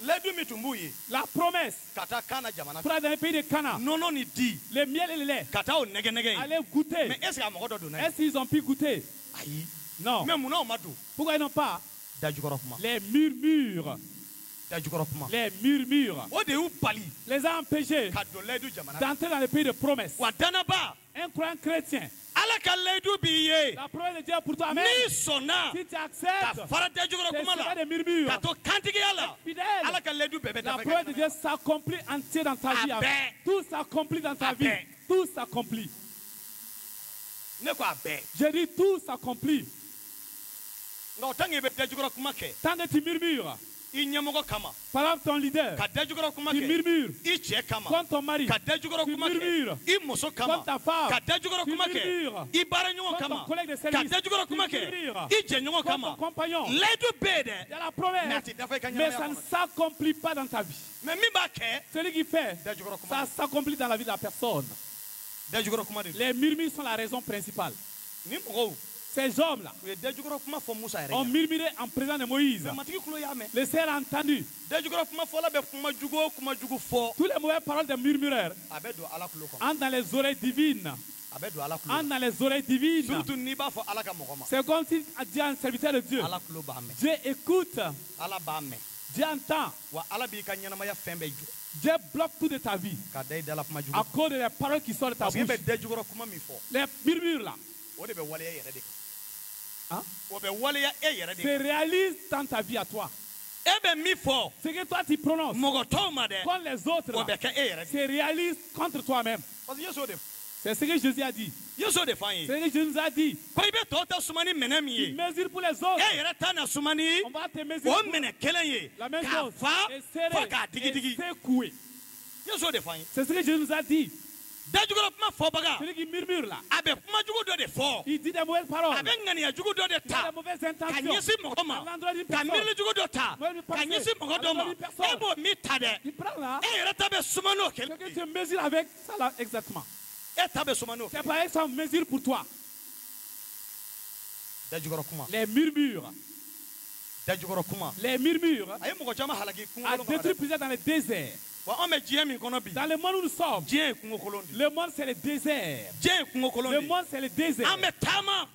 layidu min tun b'u ye. La promesse. ka taa Kana jamana Pour aller dans le pays de Cana. nɔnɔ ni di. Le miel et le lait. ka taa o nɛgɛnɛgɛ ye. Allez goûter. mais est ce que a mɔgɔ dɔ donna ye. Est-ce qu'ils ont pu goûter? ayi. Non. Mais mon nom Madou. Pourquoi ils n'ont pas les murmures? Les murmures les a empêchés d'entrer dans le pays de promesse. Un croyant chrétien, la promesse de Dieu pour toi, amen. Si tu acceptes, c'est des murmures. Fidèle, la promesse de Dieu s'accomplit entière dans ta vie. Amen. Tout s'accomplit dans ta vie. Tout s'accomplit. Je dis tout s'accomplit. Tant que tu murmures, par exemple ton leader, tu murmures contre ton mari, tu murmures contre ta femme, tu murmures contre ton collègue de service, tu murmures contre ton compagnon. Il y a la promesse, mais ça ne s'accomplit pas dans ta vie. Celui qui fait, ça s'accomplit dans la vie de la personne. Les murmures sont la raison principale. Ces hommes-là ont murmuré en présence de Moïse. Le Seigneur a entendu. Tous les mauvaises paroles des murmureurs entrent dans les oreilles divines. Entrent dans les oreilles divines. C'est comme si Dieu est un serviteur de Dieu. Dieu écoute. Dieu entend. Dieu bloque tout de ta vie à cause des paroles qui sortent de ta bouche. Les murmures là. Hein? Se réalise dans ta vie à toi. Ce que toi tu prononces contre les autres se réalise contre toi-même. C'est ce que Jésus a dit. C'est ce que Jésus nous a dit. Il mesure pour les autres. On va te mesurer pour la même chose. Et serrer, et secouer. C'est ce que Jésus nous a dit. Celui qui murmure là, il dit des mauvaises paroles, il a des mauvaises intentions à l'endroit d'une personne. Il prend là ce que tu mesures avec ça là exactement. C'est pareil, ça mesure pour toi. Les murmures a détruit plusieurs dans le désert. Dans le monde où nous sommes, le monde c'est le désert. Le monde c'est le désert.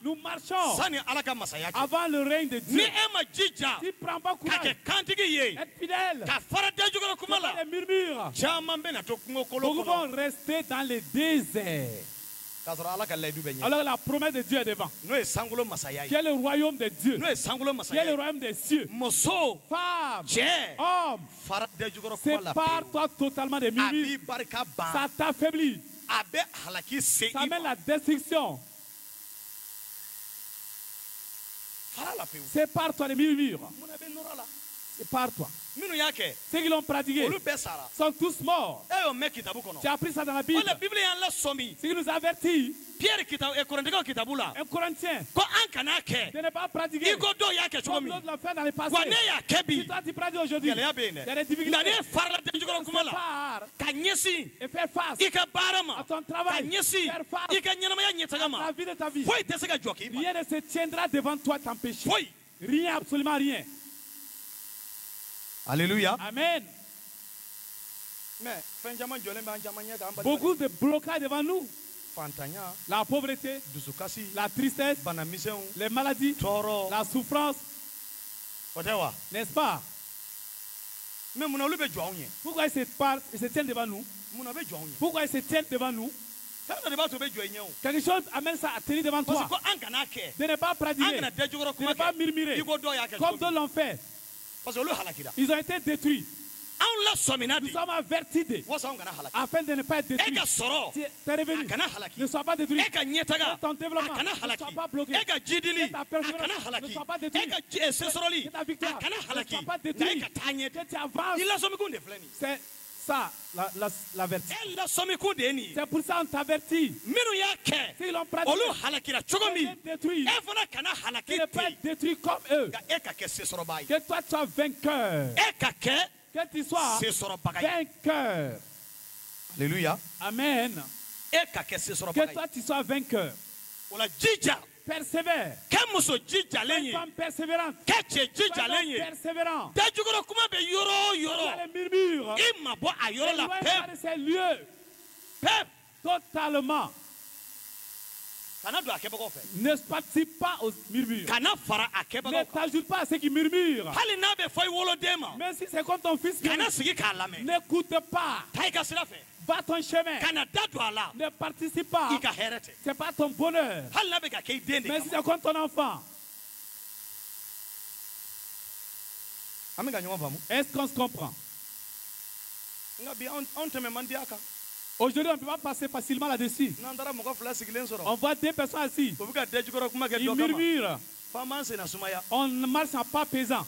Nous marchons avant le règne de Dieu. Tu ne prends pas courage. Être fidèle. Les murmures. Nous vont rester dans le désert. Alors la promesse de Dieu est devant. Qui est le royaume de Dieu. Qui est le royaume des cieux. Femme, homme, sépare-toi totalement des murmures. Ça t'affaiblit. Ça mène la destruction. Sépare-toi des murmures. Sépare-toi. Ceux qui l'ont pratiqué sont tous morts. Tu as appris ça dans la Bible. Ce qui nous avertit, un Corinthien, de ne pas pratiquer comme l'autre l'a fait dans le passé. Si toi tu pratiques aujourd'hui, il y a des difficultés. Sépare et faire face à ton travail. Faire face à la vie de ta vie. Rien ne se tiendra devant toi t'empêcher. Rien, absolument rien. Alléluia. Amen. Beaucoup de blocages devant nous. La pauvreté, la tristesse, les maladies, la souffrance. N'est-ce pas? Pourquoi ils se tiennent devant nous? Pourquoi ils se tiennent devant nous? Quelque chose amène ça à tenir devant toi. De ne pas pratiquer, de ne pas murmurer, comme d'autres l'ont fait. Ils ont été détruits. Nous sommes avertis afin de ne pas être détruits. Tes revenus ne soient pas détruits. Ton développement ne soit pas bloqué. Ta persévérance ne soit pas détruite. Ta victoire ne soit pas détruite. Que tu avances. C'est ça l'avertit. C'est pour ça qu'on t'avertit. S'ils l'ont pratiqué, détruit. Qu'ils ne pas être détruits comme eux. Que toi tu sois vainqueur. Que tu sois vainqueur. Alléluia. Amen. Que toi tu sois vainqueur. Persévère. Une femme persévérante. Persévérant. Les murmures. C'est lieu. Totalement. Ne participe pas aux murmures. Ne t'ajoute pas à ceux qui murmurent. Même si c'est comme ton fils, n'écoute pas. Va ton chemin. Ne participe pas. Ce n'est pas ton bonheur. Mais si c'est comme ton enfant. Est-ce qu'on se comprend? Aujourd'hui, on ne peut pas passer facilement là-dessus. On voit deux personnes assises. Ils murmurent. On marche en pas pesant.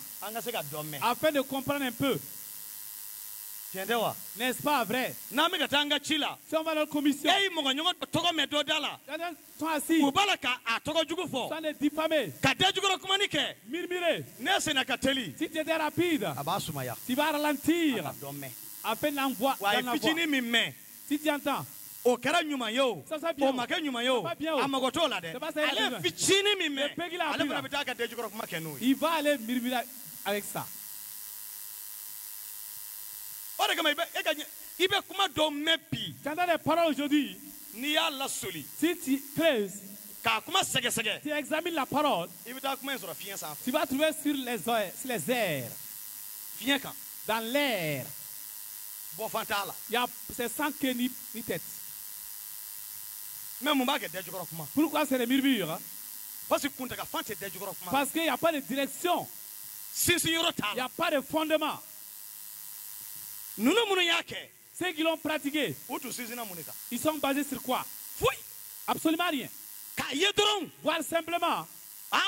Afin de comprendre un peu. N'est-ce pas vrai? Si on va dans la commission, ils sont assis. Ils sont des diffamés. Murmurer. Si tu es rapide, tu vas ralentir. Afin d'envoyer. Si tu entends. Ça va bien. Il va aller murmurer avec ça. Tu entends des paroles aujourd'hui. Si tu creuses, tu examines la parole, tu vas trouver sur les airs. Dans l'air. C'est sans queue ni tête. Pourquoi c'est des murmures? Parce qu'il n'y a pas de direction. Il n'y a pas de fondement. Ceux qui l'ont pratiqué, ils sont basés sur quoi? Absolument rien. Voir simplement.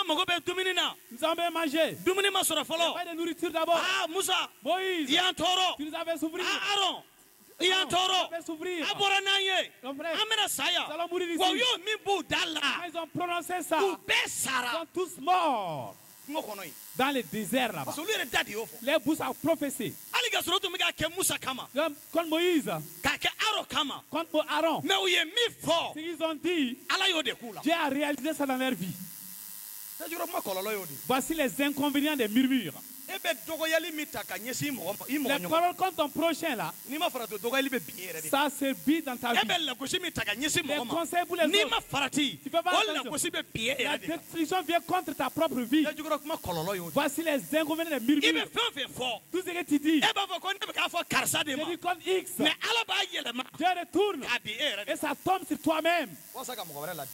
Nous avons mangé. Il n'y a pas de nourriture d'abord. Moïse, tu nous avais souffert. Ils ont prononcé ça. Ils sont tous morts dans le désert là-bas. Les bouches ont prophétisé. Contre Moïse, contre Aaron, ce qu'ils ont dit, Dieu a réalisé ça dans leur vie. Voici les inconvénients des murmures. Les paroles contre ton prochain là, ça servit dans ta vie. Les conseils pour les autres, tu peux pas la destruction vient contre ta propre vie. Voici les inconvénients des murmures. Tout ce que tu dis, tu dis contre X, Dieu retourne et ça tombe sur toi-même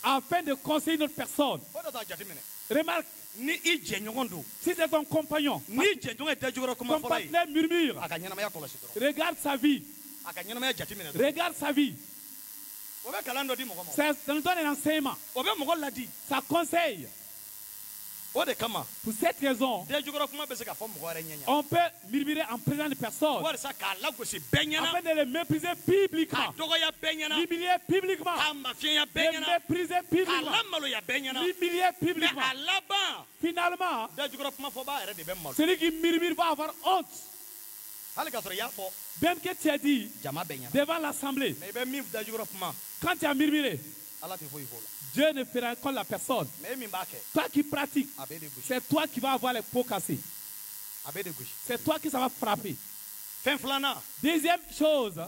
afin de conseiller une autre personne. Remarque, si c'est ton compagnon, ton partenaire murmure, regarde sa vie. Regarde sa vie. Ça nous donne un enseignement. Ça conseille. Pour cette raison, on peut murmurer en présence de personnes afin de les mépriser publiquement, l'humilier publiquement, les mépriser publiquement, l'humilier publiquement. Finalement, celui qui murmure va avoir honte. Même que tu as dit devant l'assemblée, quand tu as murmuré, Dieu ne fera contre la personne. Toi qui pratiques, c'est toi qui vas avoir les peaux cassées. C'est toi qui ça va frapper. Deuxième chose,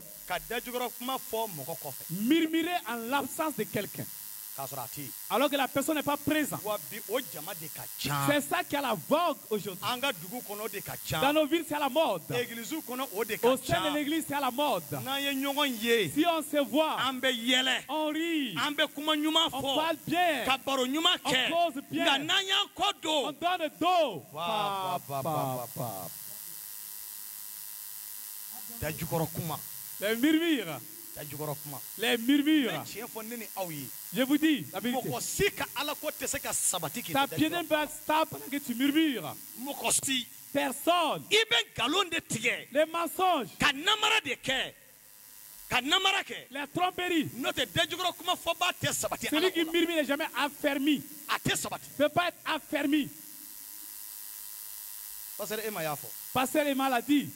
murmurer en l'absence de quelqu'un. Alors que la personne n'est pas présente. C'est ça qui a la vogue aujourd'hui. Dans nos villes, c'est à la mode. Au sein de l'église, c'est à la mode. Si on se voit, on rit, on parle bien, on cause bien, on donne dos. Les murmures. Les murmures. Je vous dis la vérité. Ta pied n'est pas stable pendant que tu murmures. Personne. Les mensonges. Les tromperies. Celui qui murmure n'est jamais affermi. Ne peut pas être affermi. Pasteur Emma l'a dit.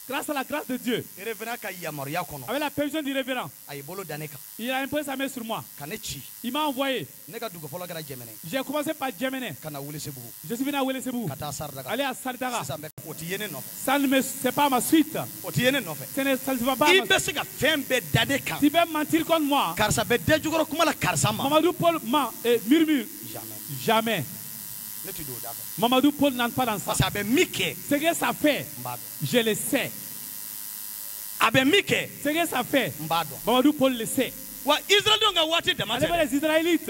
Grâce à la grâce de Dieu. Avec la permission du révérend. Il a imposé sa main sur moi. Il m'a envoyé. J'ai commencé par Djemene. Je suis venu à Welesebu. Aller à Sardara. Ça ne c'est pas ma suite. Ça ne va pas ma suite. Tu peux mentir contre moi. Mamadou Paul murmure. Jamais. Mamadou Paul n'entre pas dans ça. Ce que ça fait, je le sais. Ce que ça fait, Mamadou Paul le sait. Les Israélites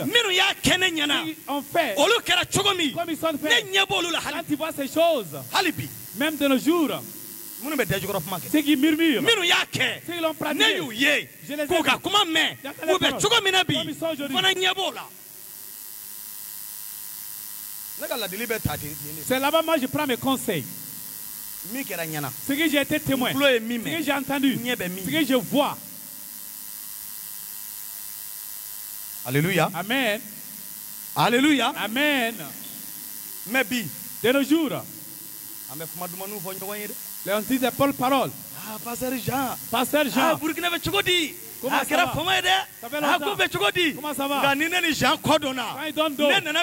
ont fait comme ils sont faits. Quand tu vois ces choses, même de nos jours, ceux qui murmurent, ceux qui l'ont pratiqué, je les ai comme ils sont aujourd'hui. C'est là-bas moi je prends mes conseils. Ce que j'ai été témoin, ce que j'ai entendu, ce que je vois. Alléluia. Amen. Alléluia. Amen. Mais de nos jours, on dit des parole. Pasteur Jean. Pasteur Jean. Burkina Chogodi. Comment ça va? Comment ça va?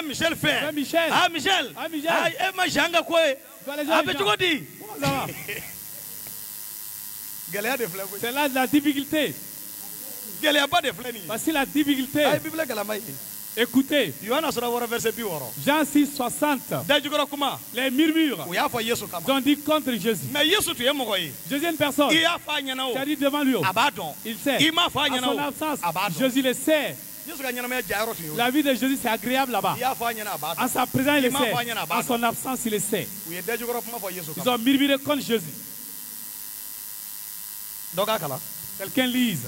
Michel fait. Michel. Ah Michel. Ah Michel. Ah Jean quoi? Ah Chogodi. Comment ça va? C'est là la difficulté. Voici la difficulté. Écoutez, Jean 6, 60. Les murmures ont dit contre Jésus. Jésus est une personne qui a dit devant lui. Il sait. À son absence, Jésus le sait. La vie de Jésus c'est agréable là-bas. En sa présence, il le sait. En son absence, il le sait. Ils ont murmuré contre Jésus. Quelqu'un lise.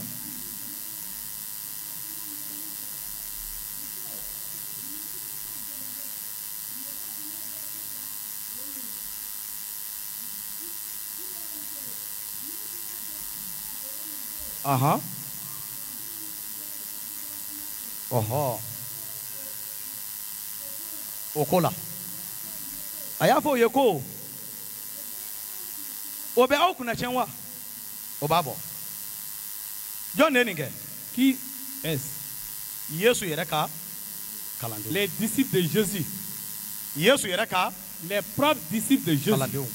Aha. Oho. Okola. Ayafo yeko. Obe au kuna chenwa. Obabo. John Nenike. Qui est-ce? Yesu yereka. Kalande. Les disciples de Jésus. Yesu yereka. Les propres disciples de Jésus. Kalande.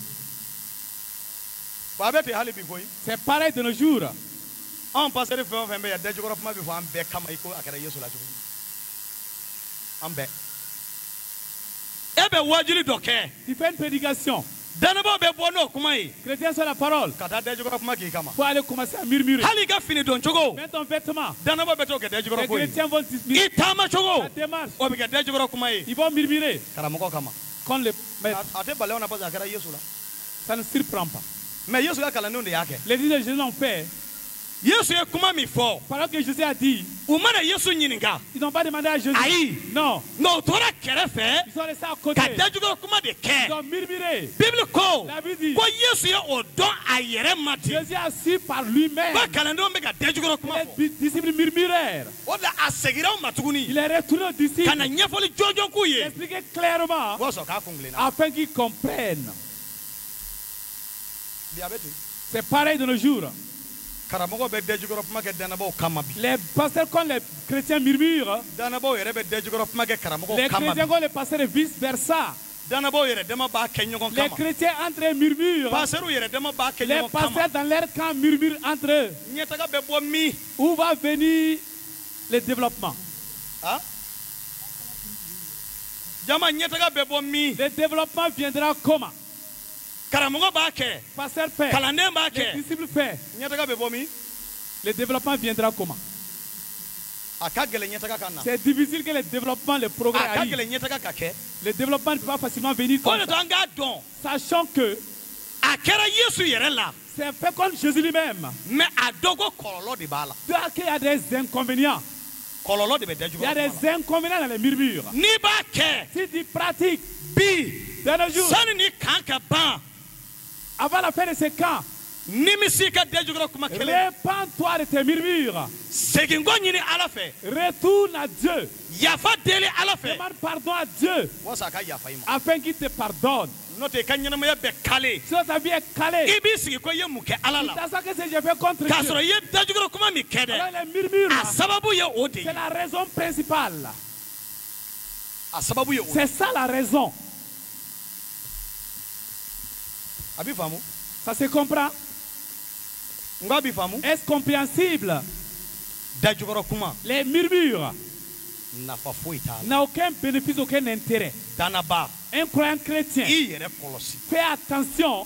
C'est pareil de nos jours. On passe les feux, on fait des jours de ma vie, on bec comme il faut à créer sur la journée. On bec. Eh bien, où est-ce que tu fais une prédication? D'abord, ben bon, comment est? Chrétien sur la parole. Quand des jours de ma vie, comment? Faut aller commencer à murmurer. Haliga fini don chogo. Mets ton vêtement. D'abord, ben toi que des jours de quoi? Les chrétiens vont murmurer. Itama chogo. La démarche. On peut que des jours de comment est? Ils vont murmurer. Karamoko kama. Quand le mais à tes balais on n'a pas à créer Yesu là. Ça ne surprend pas. Mais Yesu a kalando de yake. Les disciples de Jésus l'ont fait. Yesu est comment mi fort. Pendant que Jésus a dit. Ils n'ont pas demandé à Jésus. Aïe. Non. Non, tu auras qu'à faire. Ils sont restés à côté. Ils ont murmuré. Bible ko. La Bible dit. Quoi Yesu est au don à yere mati. Jésus a su par lui-même. Les disciples murmurèrent. Il est retourné aux disciples. Il expliquait clairement. Afin qu'ils comprennent. C'est pareil de nos jours. Les pasteurs, quand les chrétiens murmurent, les chrétiens, quand les pasteurs vice versa. Les chrétiens entre eux murmurent. Les pasteurs dans leur camp murmurent entre eux. Où va venir le développement? Le développement viendra comment? Pasteur fait. Les disciples fait. Le développement viendra comment? C'est difficile que le développement, le progrès arrive. Le développement ne peut pas facilement venir comme ça. Sachant que c'est fait comme Jésus lui-même. Mais il y a des inconvénients. Il y a des inconvénients dans les murmures. Si tu pratiques dans nos jours, avant la fin de ce camp, répands-toi de tes murmures. Retourne à Dieu. Demande pardon à Dieu afin qu'il te pardonne. Si ta vie est calée, c'est ça que j'ai fait contre Dieu. Alors les murmures, c'est la raison principale. C'est ça la raison. Ça se comprend? Est-ce compréhensible? Les murmures n'a aucun bénéfice, aucun intérêt. Un croyant chrétien, fais attention.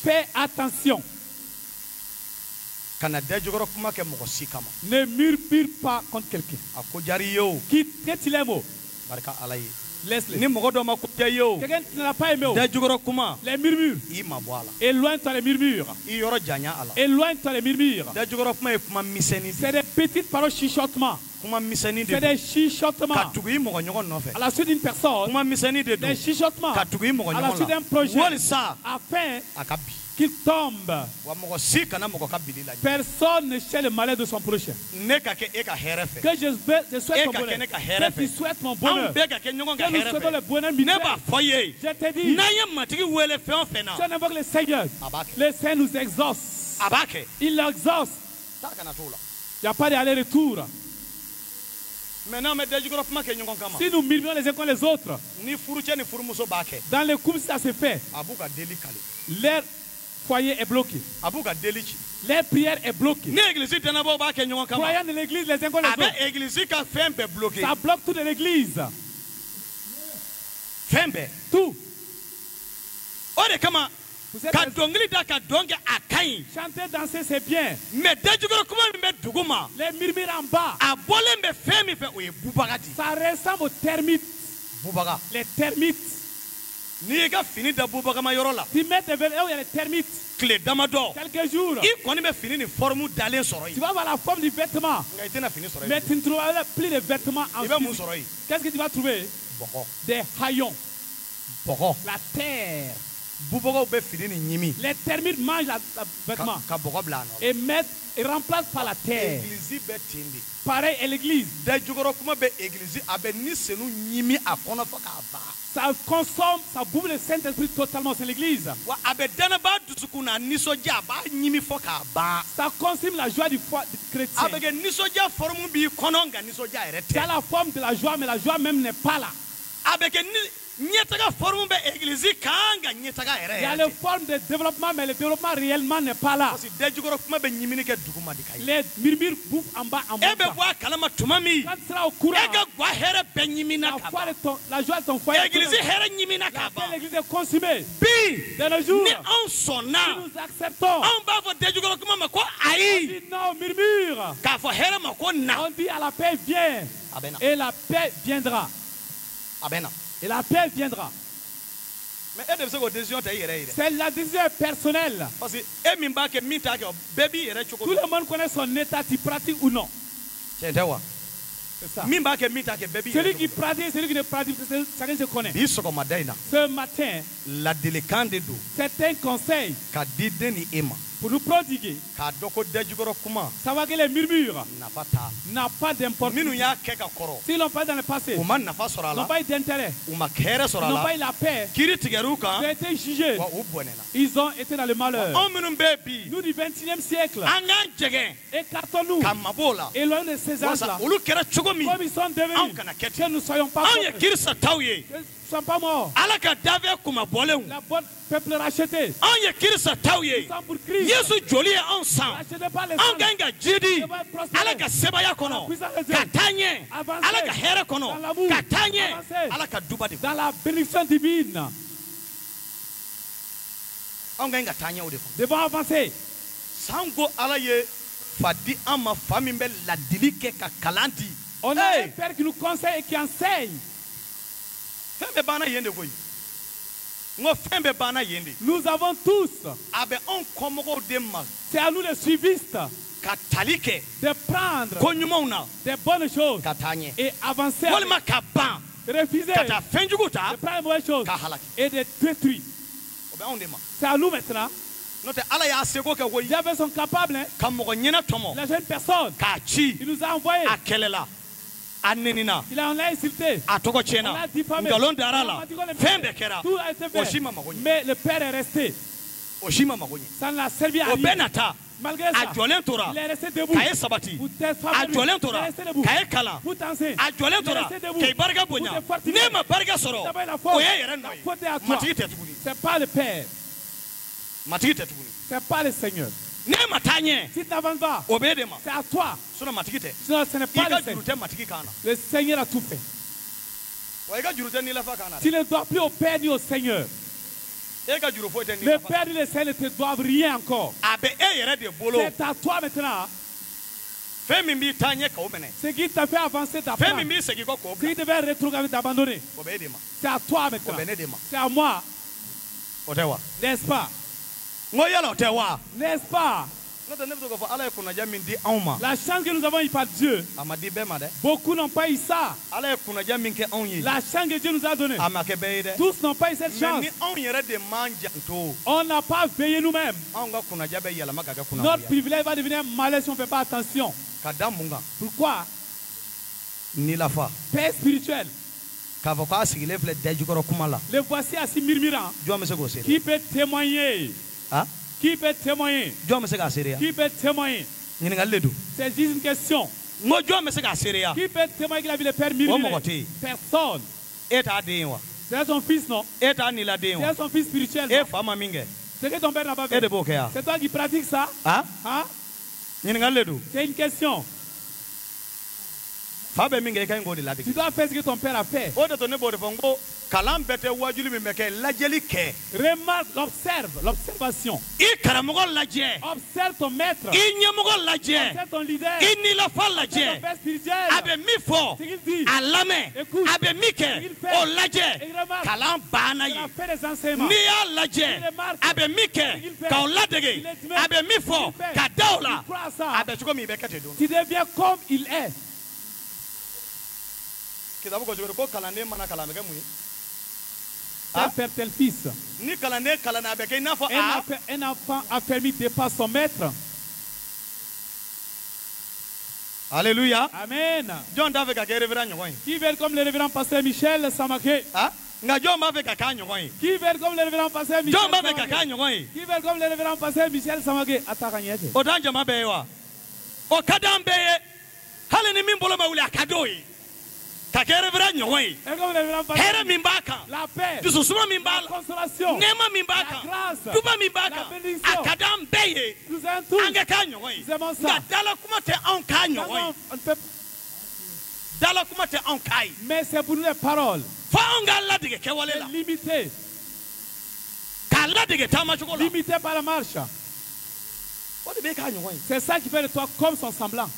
Fais attention. Ne murmure pas contre quelqu'un. Quitte les mots. Laisse-les. Quelqu'un ne l'a pas aimé. Les murmures. Éloigne-toi les murmures. Éloigne-toi les murmures. C'est des petites paroles chuchotements. C'est des chuchotements à la suite d'une personne. Des chuchotements à la suite d'un projet. Afin qu'il tombe. Personne ne cherche le malheur de son prochain. Que je souhaite ton bonheur. Que tu souhaites mon bonheur. Que nous souhaitons le bonheur mutuel. Je te dis, si on invoque le Seigneur, le Seigneur nous exauce. Il l'exauce. Il n'y a pas d'aller-retour. Si nous murmurons les uns contre les autres, dans le couple ça se fait, leur foyer est bloqué. Leur prière est bloquée. Croyant de l'église les uns contre les autres, ça bloque toute l'église. Tout. Chanter, danser, c'est bien. Mais les murmures en bas, ça ressemble aux termites. Les termites. Tu mets des vêtements où il y a les termites. Quelques jours, tu vas avoir la forme du vêtement. Mais tu ne trouveras plus de vêtements en physique. Qu'est-ce que tu vas trouver? Des haillons. La terre. Les termites mangent le vêtement et remplacent par la terre. Pareil à l'église. Ça consomme, ça bouffe le Saint-Esprit totalement, c'est l'église. Ça consomme la joie du chrétien. C'est la forme de la joie, mais la joie même n'est pas là. Il y a la forme de développement, mais le développement réellement n'est pas là. Les murmures bouffent en bas, en bas. Quand tu seras au courant, la joie de ton foyer, l'église est consumée. De nos jours, si nous acceptons, on dit non, murmure. On dit à la paix vient. Et la paix viendra. Et la paix viendra. C'est la décision personnelle. Tout le monde connaît son état, tu pratiques ou non. C'est ça. Celui qui pratique, celui qui ne pratique, chacun se connaît. Ce matin, c'est un conseil pour nous prodiguer. Savoir que les murmures n'a pas d'importance. S'ils l'ont pas dans le passé, ils n'ont pas eu d'intérêt, ils n'ont pas eu la paix, ils ont été jugés, ils ont été dans le malheur. Nous du 21e siècle, écartons-nous, éloignons de ces gens-là, comme ils sont devenus, que nous ne soyons pas ne sont pas morts. La bonne peuple racheté. Nous sommes pour Christ. Racheté par les dans la bénédiction divine. Devons avancer. On a un père qui nous conseille et qui enseigne. Nous avons tous. C'est à nous les suivistes de prendre des bonnes choses et avancer. De refuser de prendre les mauvaises choses et de détruire. C'est à nous maintenant. Les gens sont capables. La jeune personne, il nous a envoyé Il en a insulté. On l'a diffamé. Tout a été fait. Mais le père est resté. Ça ne l'a servi à rien. Malgré ça, il est resté debout. Vous êtes fameux. Il est resté debout. Vous dansez. Il est resté debout. Vous êtes fortifié. D'abord la faute. La faute est à toi. Ce n'est pas le père. Ce n'est pas le Seigneur. Si tu n'avances pas, c'est à toi. Sinon, ce n'est pas le Seigneur. Le Seigneur a tout fait. Tu ne dois plus au Père ni au Seigneur. Le Père et le Seigneur ne te doivent rien encore. C'est à toi maintenant. Ce qui t'a fait avancer d'apprendre. Ce qui devait rétrograder d'abandonner. C'est à toi maintenant. C'est à moi. N'est-ce pas? N'est-ce pas? La chance que nous avons eue par Dieu, beaucoup n'ont pas eu ça. La chance que Dieu nous a donnée, tous n'ont pas eu cette chance. On n'a pas veillé nous-mêmes. Notre privilège va devenir malheur si on ne fait pas attention. Pourquoi? Paix spirituelle. Le voici assis murmurant. Qui peut témoigner? Qui peut témoigner? Qui peut témoigner? C'est juste une question. Qui peut témoigner qu'il a vu le Père murmurer? Personne. C'est son fils, non? C'est son fils spirituel. C'est que ton père n'a pas fait. C'est toi qui pratiques ça? Hein? C'est une question. Tu dois faire ce que ton père a fait. Remarque, observe, l'observation. Observe ton maître. Observe ton leader. Observe ton père spirituel. Ce qu'il dit. Écoute. Ce qu'il fait. Et remarque. Il a fait des enseignements. Il remarque. Ce qu'il fait. Il croit à ça. Tu deviens comme il est. Tel père, tel fils. Un enfant affermi dépasse son maître. Alléluia. Amen. John David Qui veut comme le révérend pasteur Michel Samaké? Qui veut comme le révérend pasteur Michel Samaké? Qui veut comme le révérend pasteur Michel Samaké? Atakanyete. Odanja mabewa. Okadambeye. Haleni mimbolo maule akadoi. La paix, la consolation, la grâce, la bénédiction. Nous aimons tous. Nous aimons ça. Mais c'est pour nous les paroles. C'est limité. Limité par la marche. C'est ça qui fait de toi comme son semblant.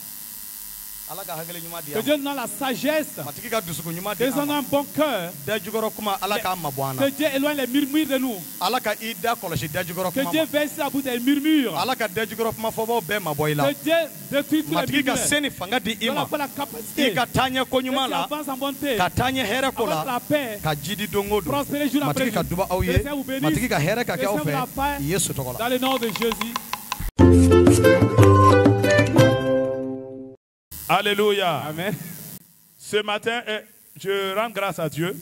Que Dieu nous donne la sagesse. Que Dieu nous donne un bon cœur. Que Dieu éloigne les murmures de nous. Que Dieu veille sur la bout des murmures. Que Dieu détruit tous les murmures. Donne la capacité. Que tu avances en bonté. Avance la paix. Prospérer jour après jour. Que le Seigneur vous bénisse. Que le Seigneur vous la paix. Dans le nom de Jésus. Alléluia. Amen. Ce matin, je rends grâce à Dieu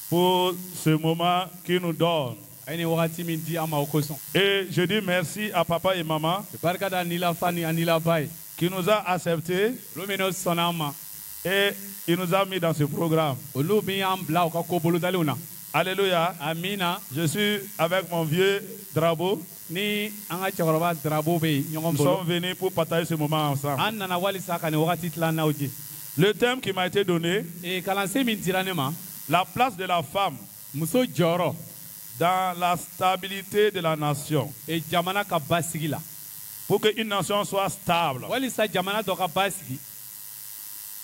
pour ce moment qu'il nous donne. Et je dis merci à papa et maman qui nous a acceptés et il nous a mis dans ce programme. Alléluia. Amina. Je suis avec mon vieux Drabo. Nous sommes venus pour partager ce moment ensemble. Le thème qui m'a été donné, la place de la femme dans la stabilité de la nation. Pour qu'une nation soit stable,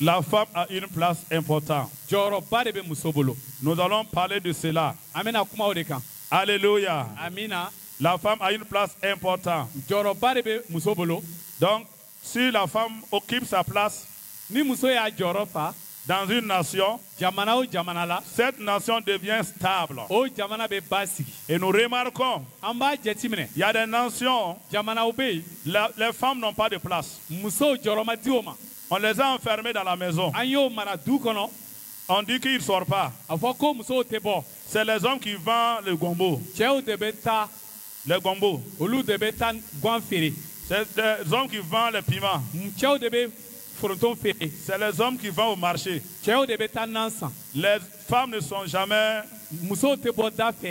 la femme a une place importante. Nous allons parler de cela. Alléluia. Amina. La femme a une place importante. Donc, si la femme occupe sa place dans une nation, cette nation devient stable. Et nous remarquons, il y a des nations, les femmes n'ont pas de place. On les a enfermés dans la maison. On dit qu'ils ne sortent pas. C'est les hommes qui vendent le gombo. Le gombo. C'est les hommes qui vendent le piment. C'est les hommes qui vont au marché. Les femmes ne sont jamais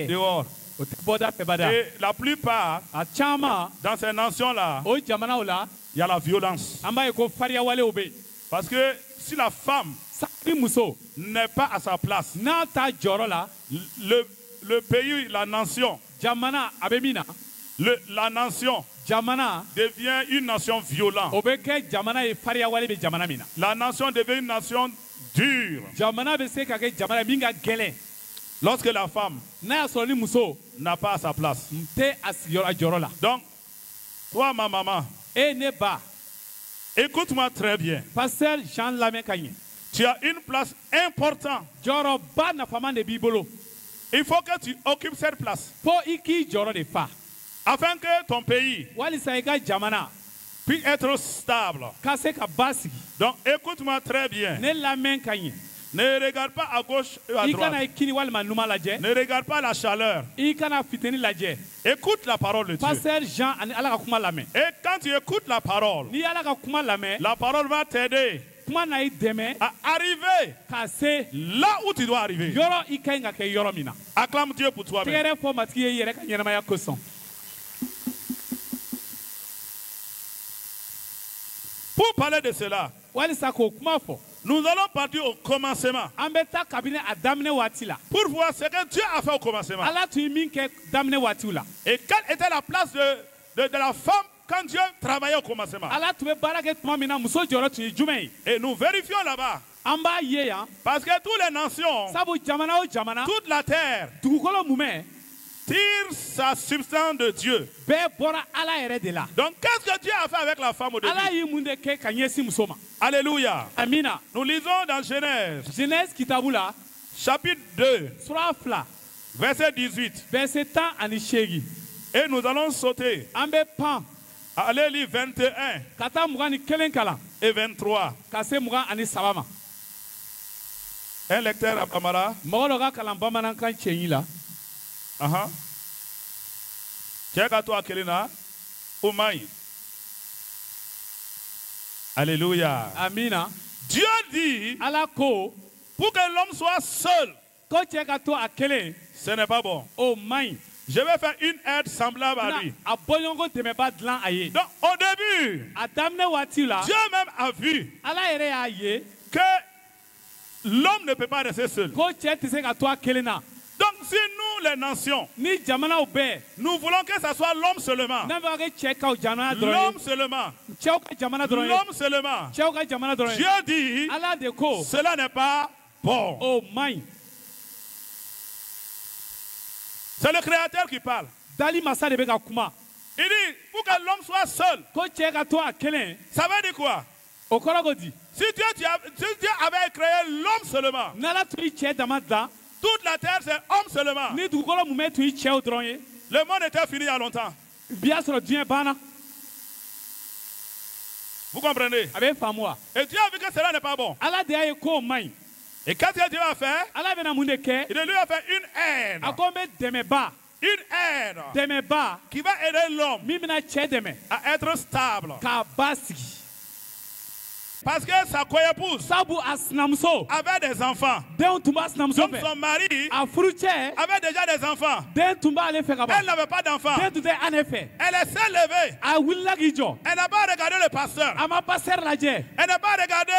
dehors. Et la plupart, dans ces nations-là, il y a la violence. Parce que si la femme n'est pas à sa place, le pays, la nation, la nation devient une nation violente. La nation devient une nation dure. Lorsque la femme n'a pas à sa place. Donc, toi, ma maman, écoute-moi très bien. Tu as une place importante. Il faut que tu occupes cette place. Afin que ton pays puisse être stable. Donc, écoute-moi très bien. Ne regarde pas à gauche et à droite. Ne regarde pas la chaleur. Écoute la parole de Dieu. Et quand tu écoutes la parole va t'aider à arriver là où tu dois arriver. Acclame Dieu pour toi-même. Pour parler de cela, nous allons partir au commencement. Pour voir ce que Dieu a fait au commencement. Et quelle était la place de la femme quand Dieu travaillait au commencement. Et nous vérifions là-bas. Parce que toutes les nations, toute la terre, tire sa substance de Dieu. Donc qu'est-ce que Dieu a fait avec la femme au début? Alléluia. Amina. Nous lisons dans Genèse chapitre 2 verset 18. Et nous allons sauter. Allez lire 21 et 23. Un lecteur à Kamara. Alléluia. Amina. Dieu dit pour que l'homme soit seul, ce n'est pas bon. Je vais faire une aide semblable à lui. Donc au début, Dieu même a vu que l'homme ne peut pas rester seul. Donc si nous les nations, nous voulons que ce soit l'homme seulement. L'homme seulement. L'homme seulement. Dieu dit cela n'est pas bon. C'est le Créateur qui parle. Il dit pour que l'homme soit seul. Ça veut dire quoi? Si Dieu avait créé l'homme seulement, toute la terre c'est homme seulement, le monde était fini il y a longtemps. Vous comprenez? Et Dieu a vu que cela n'est pas bon. Et qu'est-ce que Dieu a fait? Il lui a fait une aide. Une aide qui va aider l'homme à être stable. Parce que sa co-épouse avait des enfants. Donc son mari avait déjà des enfants. Elle n'avait pas d'enfants. Elle s'est levée. Elle n'a pas regardé le pasteur. Elle n'a pas regardé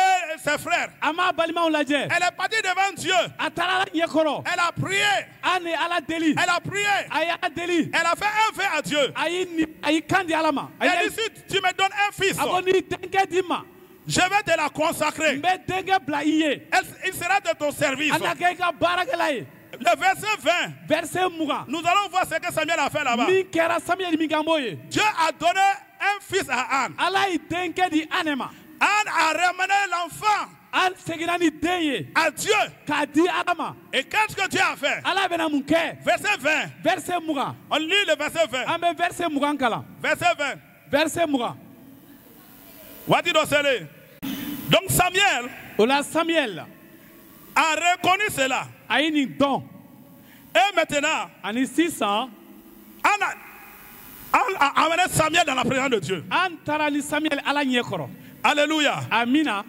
ses frères. Elle est partie devant Dieu. Elle a prié. Elle a prié. Elle a fait un vœu à Dieu. Elle a dit si tu me donnes un fils, je vais te la consacrer. Il sera de ton service. Le verset 20. Nous allons voir ce que Samuel a fait là-bas. Dieu a donné un fils à Anne. Anne a ramené l'enfant à Dieu. Et qu'est-ce que Dieu a fait? Verset 20. On lit le verset 20. Verset 20. What did I say? Donc Samuel a reconnu cela. Et maintenant, on a amené Samuel dans la présence de Dieu. Alléluia. Amina.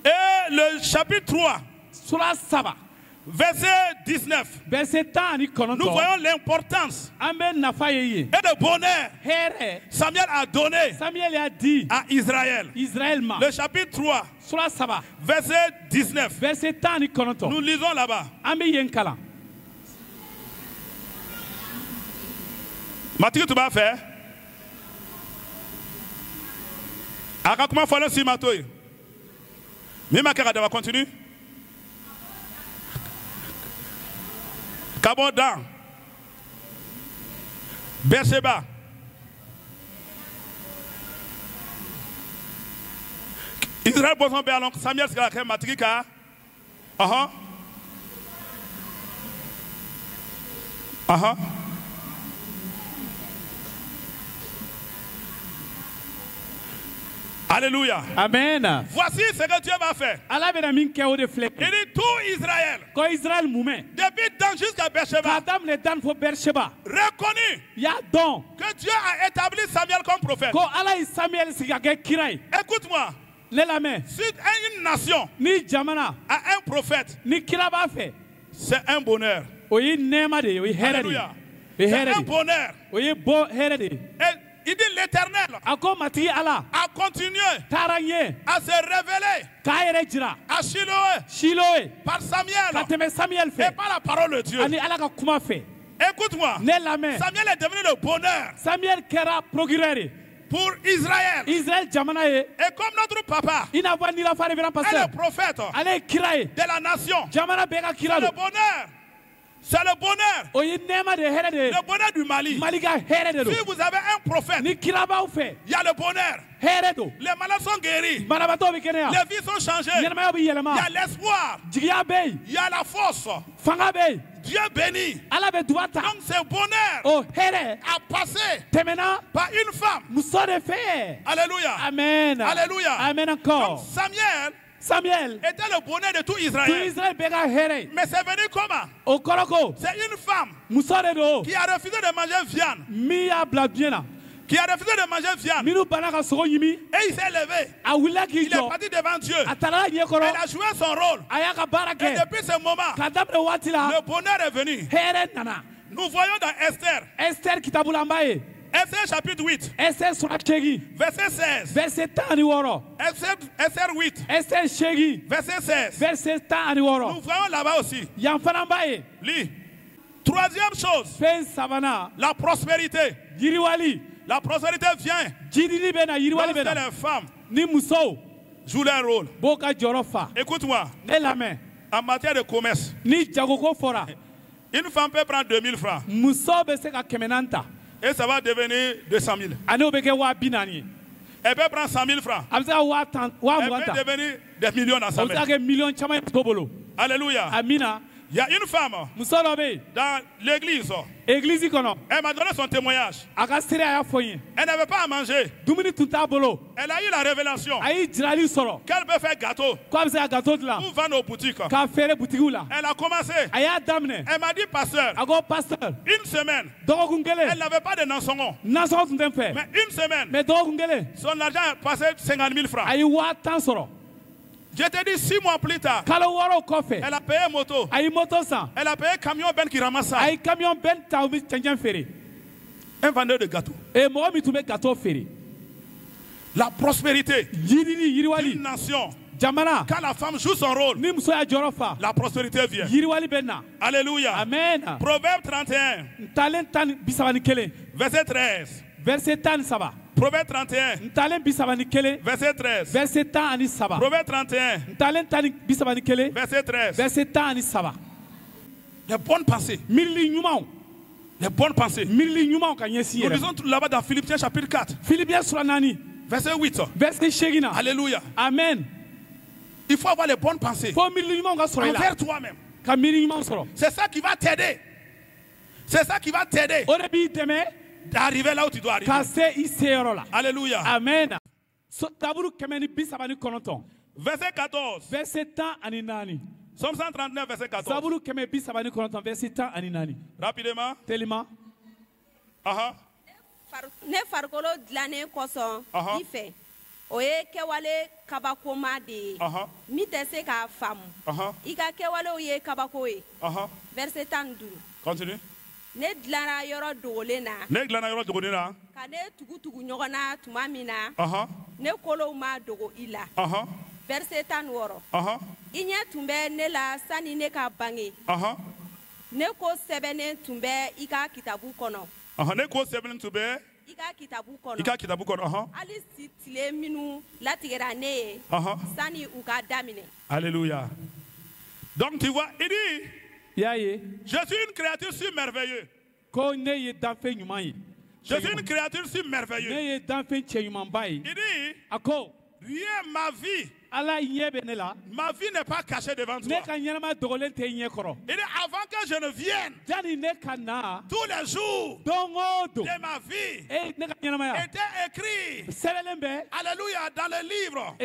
Et le chapitre 3, verset 19, nous voyons l'importance et le bonheur Samuel a donné à Israël. Le chapitre 3, verset 19, nous lisons là-bas. Mathieu, tu vas faire. Comment faut-il si Mathieu? Mima Karadeva continue. Kabodan, Beersheba, Israël boson be alon Samuel c'est la crème matrika. Alléluia. Amen. Voici ce que Dieu va faire. Il dit tout Israël. Depuis Dan jusqu'à Beersheba. Reconnu que Dieu a établi Samuel comme prophète. Écoute-moi. Si une nation a un prophète, c'est un bonheur. Alléluia. C'est un bonheur. Il dit l'Éternel a continué à se révéler à Shiloh par Samuel et par la parole de Dieu. Écoute-moi, Samuel est devenu le bonheur pour Israël. Et comme notre papa est le prophète de la nation, c'est le bonheur. C'est le bonheur. Le bonheur du Mali. Si vous avez un prophète, il y a le bonheur. Les malades sont guéris. Les vies sont changées. Il y a l'espoir. Il y a la force. Dieu bénit. Donc ce bonheur a passé par une femme. Alléluia. Amen. Alléluia. Amen encore. Donc Samuel était le bonheur de tout Israël. Mais c'est venu comment? C'est une femme qui a refusé de manger viande. Qui a refusé de manger viande. Et il s'est levé. Il est parti devant Dieu. Elle a joué son rôle. Et depuis ce moment, le bonheur est venu. Nous voyons dans Esther chapitre 8, verset 16. Esther 8, verset 16. Nous voyons là-bas aussi. Lis. Troisième chose, la prospérité. La prospérité vient lorsque les femmes jouent leur rôle. Écoute-moi, en matière de commerce, une femme peut prendre 2000 francs. Et ça va devenir 200 000. Elle peut prendre 100 000 francs. Elle peut devenir des millions dans sa main. Alléluia. Il y a une femme dans l'église. Elle m'a donné son témoignage. Elle n'avait pas à manger. Elle a eu la révélation qu'elle peut faire gâteau pour vendre aux boutiques. Elle a commencé. Elle m'a dit, pasteur, une semaine, elle n'avait pas de nansongon. Mais une semaine, son argent est passé 50 000 francs. Je te dis 6 mois plus tard, elle a payé moto. Elle a payé camion Ben qui ramasse ça. Un vendeur de gâteaux. La prospérité d'une nation. Quand la femme joue son rôle, la prospérité vient. Alléluia. Amen. Proverbe 31, verset 13. Proverbe 31, verset 13. Proverbe 31, verset 13. Les bonnes pensées. Les bonnes pensées. Nous lisons tout là-bas dans Philippiens chapitre 4. Verset 8. Alléluia. Amen. Il faut avoir les bonnes pensées envers toi-même. C'est ça qui va t'aider. C'est ça qui va t'aider d'arriver là où tu dois arriver. Alléluia. Alléluia. Amen. Verset 14. Verset 10 ani nani. Somme 139, verset 14. Zaburu keme bisabani kononton verset 10 ani nani. Rapidement. Tellement. Ne farikolo dilannen kosɔn I fɛ o ye kɛwale kabakoma de ye min tɛ se k'a faamu I ka kɛwalew ye kabako ye verset 15. Continue. Ne dilanna yɔrɔ dogolen na ka ne tugu ɲɔgɔn na tuma min na ne kolow ma dogo I la verset 16. I ɲɛ tun bɛ ne la sani ne ka bange ne ko sɛbɛnnen tun bɛ I ka kitabu kɔnɔ ne ko sɛbɛnnen tun bɛ I ka kitabu kɔnɔ hali si tile minnu latigɛra ne ye sani u ka daminɛ. Alléluia. Donc tu vois, il dit je suis une créature si merveilleuse. Je suis une créature si merveilleuse. Il dit rien, ma vie n'est pas cachée devant toi. Il dit avant que je ne vienne, tous les jours de ma vie étaient écrits. Alléluia, dans le livre.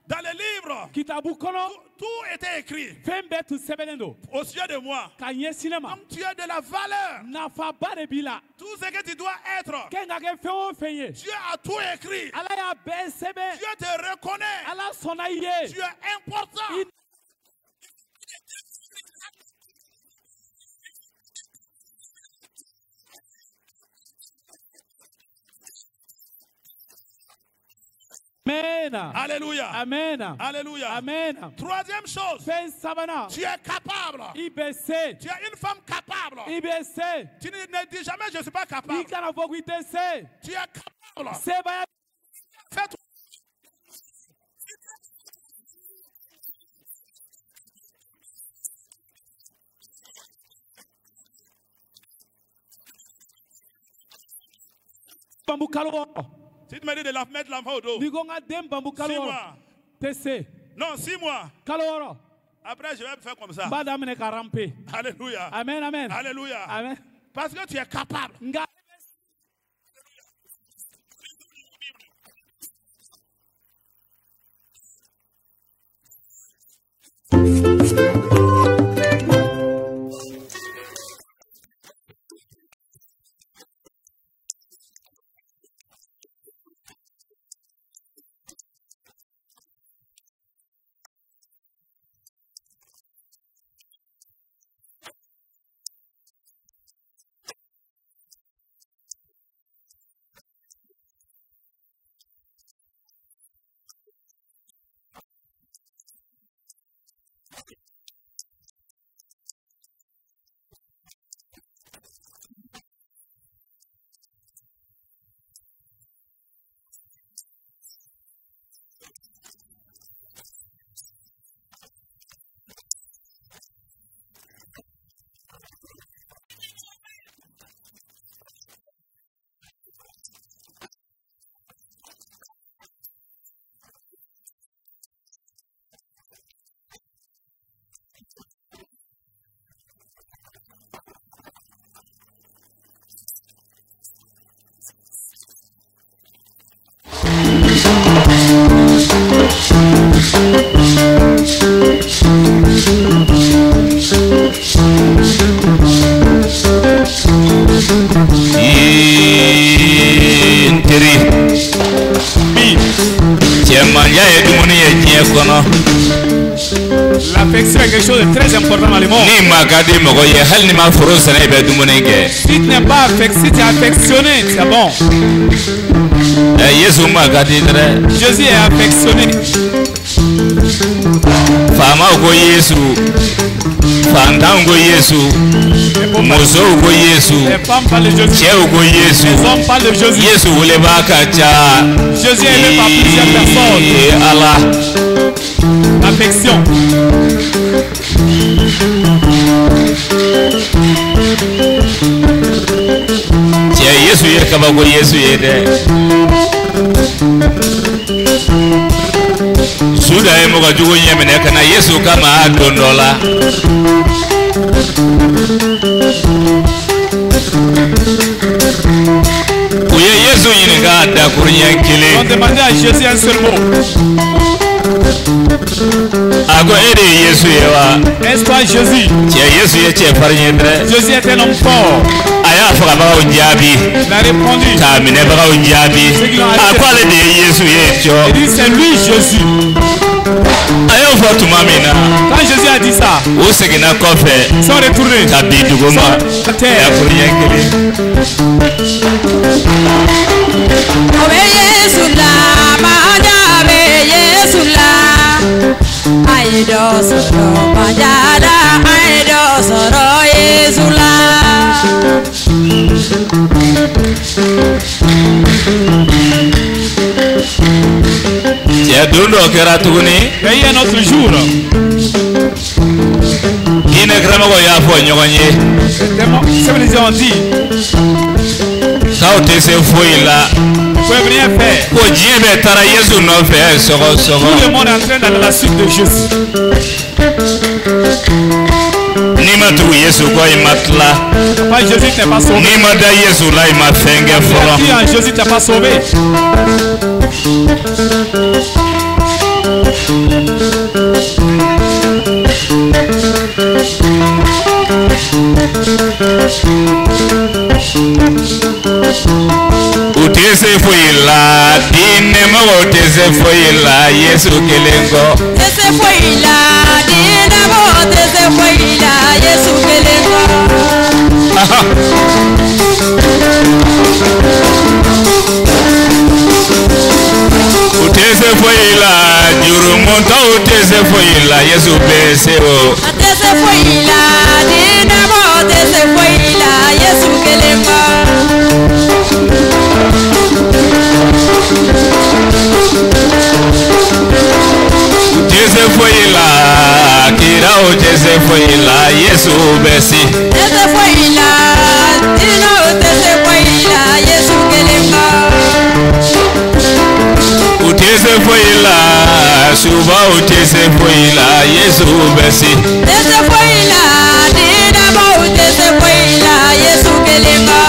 Dans le livre, tout était écrit au sujet de moi. Comme tu as de la valeur, tout ce que tu dois être, Dieu a tout écrit. Dieu te reconnaît. Tu es important. Amen. Alléluia. Amen. Alléluia. Amen. Troisième chose. Tu es capable. Tu es une femme capable. Tu ne dis jamais je ne suis pas capable. Tu es capable. Fais-toi. Si tu me dis de mettre l'enfant au dos, 6 mois. Non, 6 mois. Après, je vais faire comme ça. Alléluia. Amen, amen. Alléluia. Amen. Parce que tu es capable. L'affection est quelque chose de très important dans le monde. Si tu n'es pas affectionné, si tu es affectionné, c'est bon. Jésus est affectionné. Mozo ugo Yesu, les hommes parlent de Jésus. Yesu voulait pas kacha. Jésus est aimé par plusieurs personnes. Allah. Affection. Tia Yesu ye kabago Yesu ye de. Suda ye moga jugo nyemene kana Yesu kama adondola. On demandait à Jésus un seul mot. Est-ce toi Jésus? Jésus est un homme fort. Il a répondu. Il dit c'est lui Jésus. Quand Jésus a dit ça, ils sont retournés. Et un autre jour, ils ont dit, vous pouvez rien faire. Tout le monde est en train d'aller à la suite de Jésus. Pas Jésus t'es pas sauvé. Jésus t'es pas sauvé. Utese fuila, dine mo utese fuila, Yesu kelengo. Utese fuila, dine mo utese fuila, Yesu kelengo. Utese fuila, jurumonta utese fuila, Yesu beseo. Utese fuila, dine mo utese fuila, Yesu kelengo. Utese fuila, kira utese fuila, Yesu besi. Utese fuila, dine utese fuila, Yesu kelengo. Utese fuila, suba utese fuila, Yesu besi. Utese fuila, dine mo utese fuila, Yesu kelengo.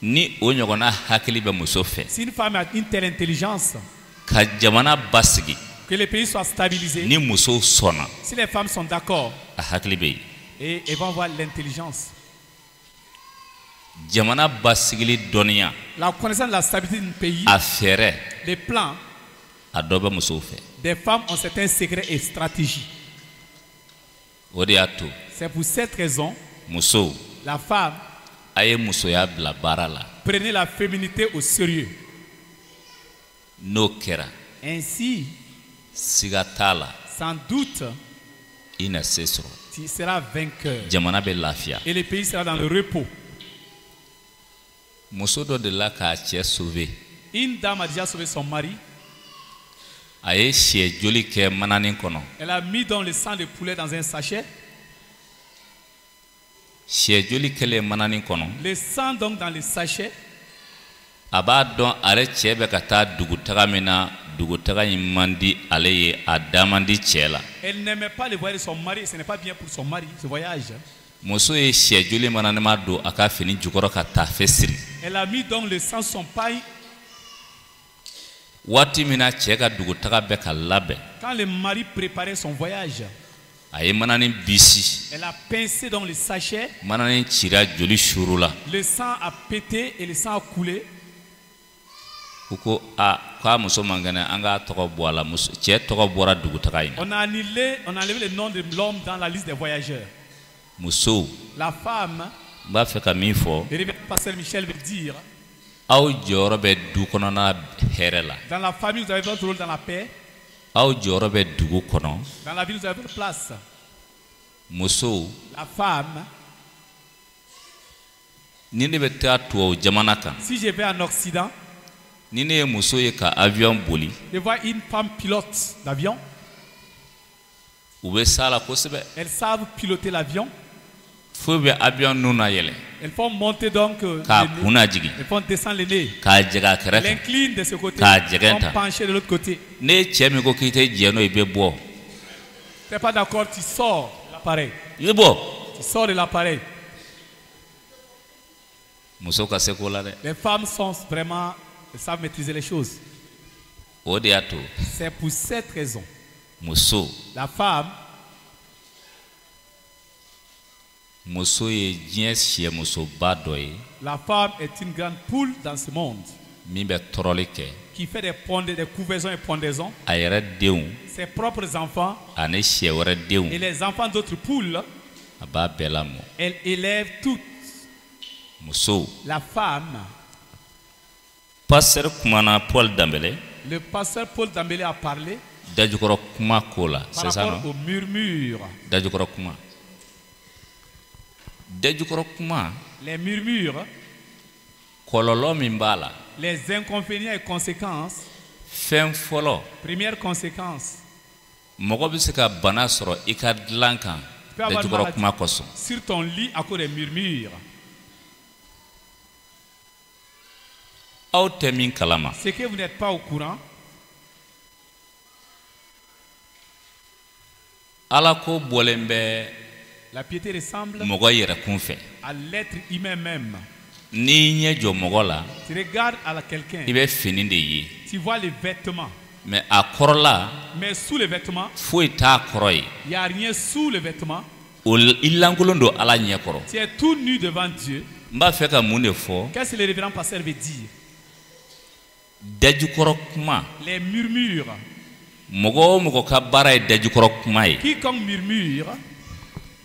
Ni onyogona hakili be musofe. Si une femme a une telle intelligence, ka jamana basigi, que les pays soient stabilisés, ni muso sona, si les femmes sont d'accord, hakili be, et elles vont voir l'intelligence. Jamana basigili donia, la connaissance de la stabilité d'un pays, affaire, les plans, adoba musofe. Des femmes ont certains secrets et stratégies. Odiato. C'est pour cette raison, muso, la femme, prenez la féminité au sérieux. No kera. Ainsi, sigatala, sans doute, tu seras vainqueur. Et le pays sera dans le repos. Une dame a déjà sauvé son mari. Elle a mis dans le sang de poulet dans un sachet. Le sang donc dans les sachets. Abadon are chebe kata dugutaga mina dugutaga imandi aleye adamandi chela. Elle n'aimait pas le voyage de son mari, ce n'est pas bien pour son mari ce voyage. Muso e shejuli mananema do aka fini jukoro kata fesiri. Elle a mis donc le sang son paille. Wati mina chega dugutaga beka labe. Quand le mari préparait son voyage, bisi. Elle a pincé dans le sachet. Le sang a pété et le sang a coulé. On a enlevé le nom de l'homme dans la liste des voyageurs. La femme, le pasteur Michel veut dire, dans la famille vous avez votre rôle dans la paix. Dans la ville vous avez votre place. La femme, si je vais en Occident, je vois une femme pilote d'avion. Elles savent piloter l'avion. Elles font monter donc elles font descendre le nez. Elles inclinent de ce côté. Elles font pencher de l'autre côté. Tu n'es pas d'accord, tu sors de l'appareil. Tu sors de l'appareil. Les femmes sont vraiment, elles savent maîtriser les choses. C'est pour cette raison. La femme, la femme est une grande poule dans ce monde qui fait des couvaisons et pendaisons. Ses propres enfants et les enfants d'autres poules, elle élève toutes. La femme, le pasteur Paul Dambélé a parlé par rapport au murmure. Les murmures, les inconvénients et conséquences. Première conséquence, tu peux avoir mal sur ton lit à cause des murmures. C'est que vous n'êtes pas au courant. La piété ressemble à l'être humain même. Tu regardes à quelqu'un, tu vois les vêtements. Mais sous les vêtements, il n'y a rien sous les vêtements. Tu es tout nu devant Dieu. Qu'est-ce que le révérend pasteur veut dire? Les murmures. Quiconque murmure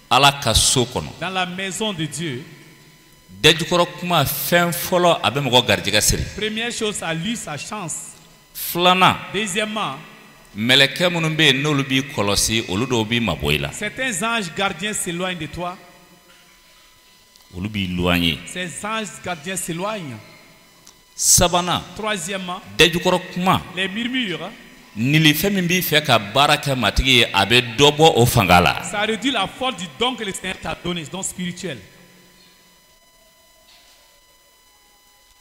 dans la maison de Dieu, première chose, ça lui sa chance. Deuxièmement, certains anges gardiens s'éloignent de toi. Ces anges gardiens s'éloignent. Troisièmement, les murmures, ça réduit la force du don que le Seigneur t'a donné, don spirituel.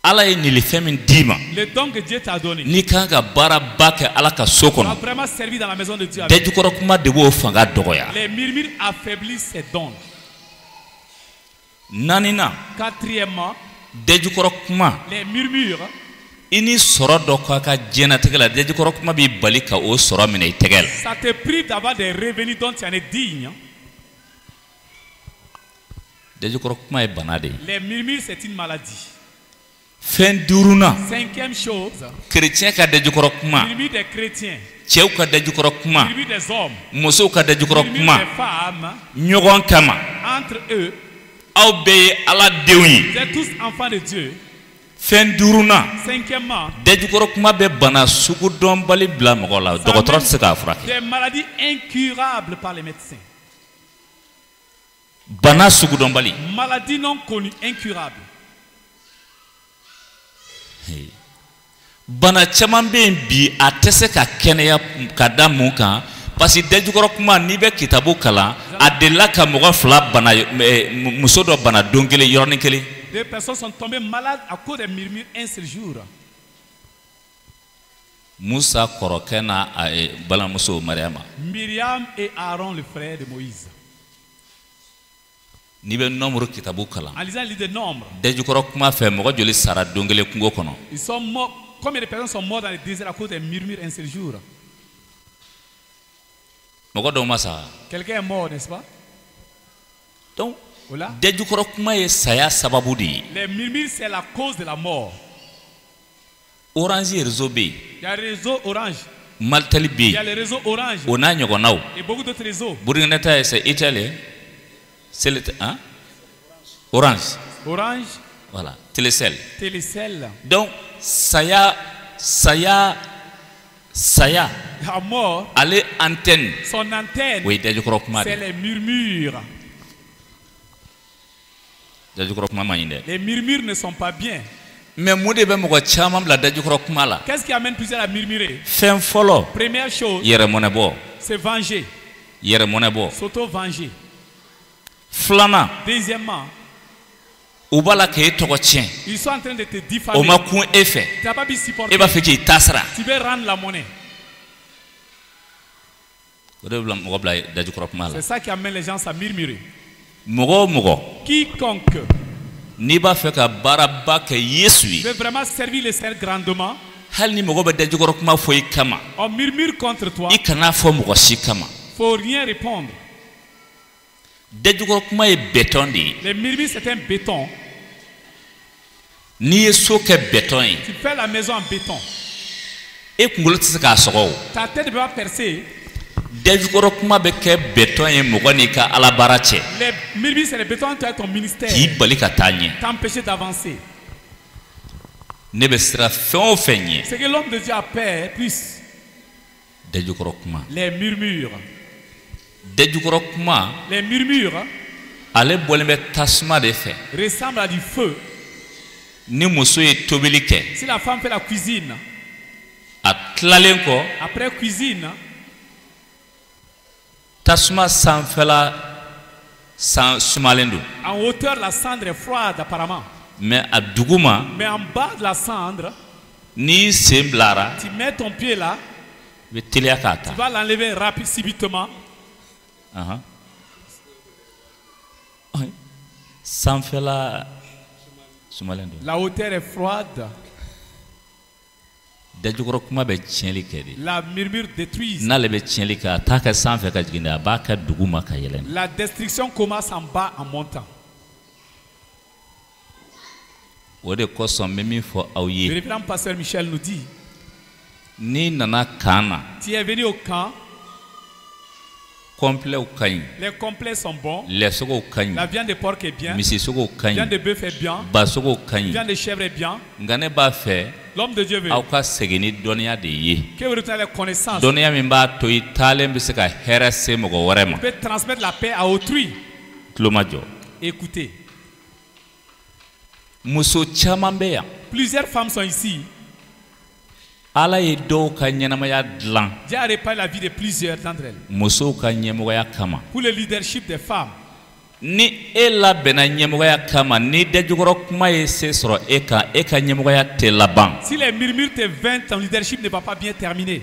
Le don que Dieu t'a donné, tu as vraiment servi dans la maison de Dieu. Les murmures affaiblissent ces dons. Quatrièmement, les murmures, ça te prive d'avoir des revenus dont tu en es digne. Les murmures, c'est une maladie. Cinquième chose, murmure des chrétiens, murmure des hommes, murmure des femmes, entre eux, vous êtes tous enfants de Dieu. Cinquièmement, des maladies incurables par les médecins. Maladies non connues, incurables. Bana chaman be bi atese ka keneya kada muka parce que dejukoro kuma ni be kitabu kala Des personnes sont tombées malades à cause des murmures un seul jour. Myriam et Aaron, le frère de Moïse. En lisant le livre des nombres, ils sont morts. Combien de personnes sont mortes dans le désert à cause des murmures un seul jour? Quelqu'un est mort, n'est-ce pas? Donc, voilà. Les murmures, c'est la cause de la mort. Orange réseau B. Il y a le réseau Orange. Maltali B. Il y a le réseau Orange. Et beaucoup d'autres réseaux. Bourguineta, c'est Italie. C'est le Orange. Orange. Voilà. Télécell. Télécell. Donc, Saya. La mort. Allez, antenne. Son antenne. Oui, c'est les murmures. Les murmures ne sont pas bien. Mais qu'est-ce qui amène plusieurs à murmurer? Première chose, c'est venger. S'auto-venger. Deuxièmement, ils sont en train de te diffamer. Tu n'as pas pu supporter. Tu veux rendre la monnaie. C'est ça qui amène les gens à murmurer. Quiconque veut vraiment servir le Seigneur grandement, on murmure contre toi. Il ne faut rien répondre. Les murmures, c'est un béton. Tu fais la maison en béton. Ta tête ne peut pas percer. Les murmures, c'est le béton qui est ton ministère. T'empêcher d'avancer. Ce que l'homme de Dieu a peur plus. Les murmures. Les murmures ressemblent à du feu. Si la femme fait la cuisine, après cuisine, en hauteur, la cendre est froide apparemment. Mais en bas de la cendre, tu mets ton pied là, tu vas l'enlever rapidement, subitement. La hauteur est froide. La murmure détruit. La destruction commence en bas en montant. Le révérend pasteur Michel nous dit, tu es venu au camp. Les complets sont bons. La viande de porc est bien. La viande de bœuf est bien. La viande de chèvre est bien. L'homme de Dieu veut que vous retournez la connaissance. Vous pouvez transmettre la paix à autrui. Écoutez. Plusieurs femmes sont ici. Dieu a réparé la vie de plusieurs d'entre elles. Pour le leadership des femmes. Si les murmures te vainquent, ton leadership ne va pas bien terminer.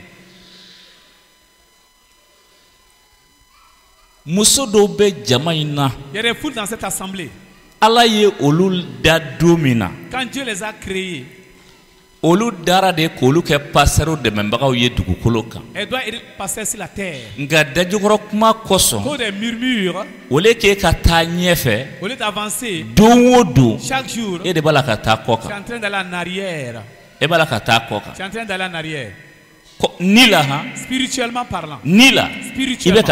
Il y a des foules dans cette assemblée. Quand Dieu les a créés, elle doit être passée sur la terre. Pour des murmures, au lieu d'avancer, chaque jour, tu es en train d'aller en arrière. Tu es en train d'aller en arrière. Spirituellement parlant, spirituellement, tu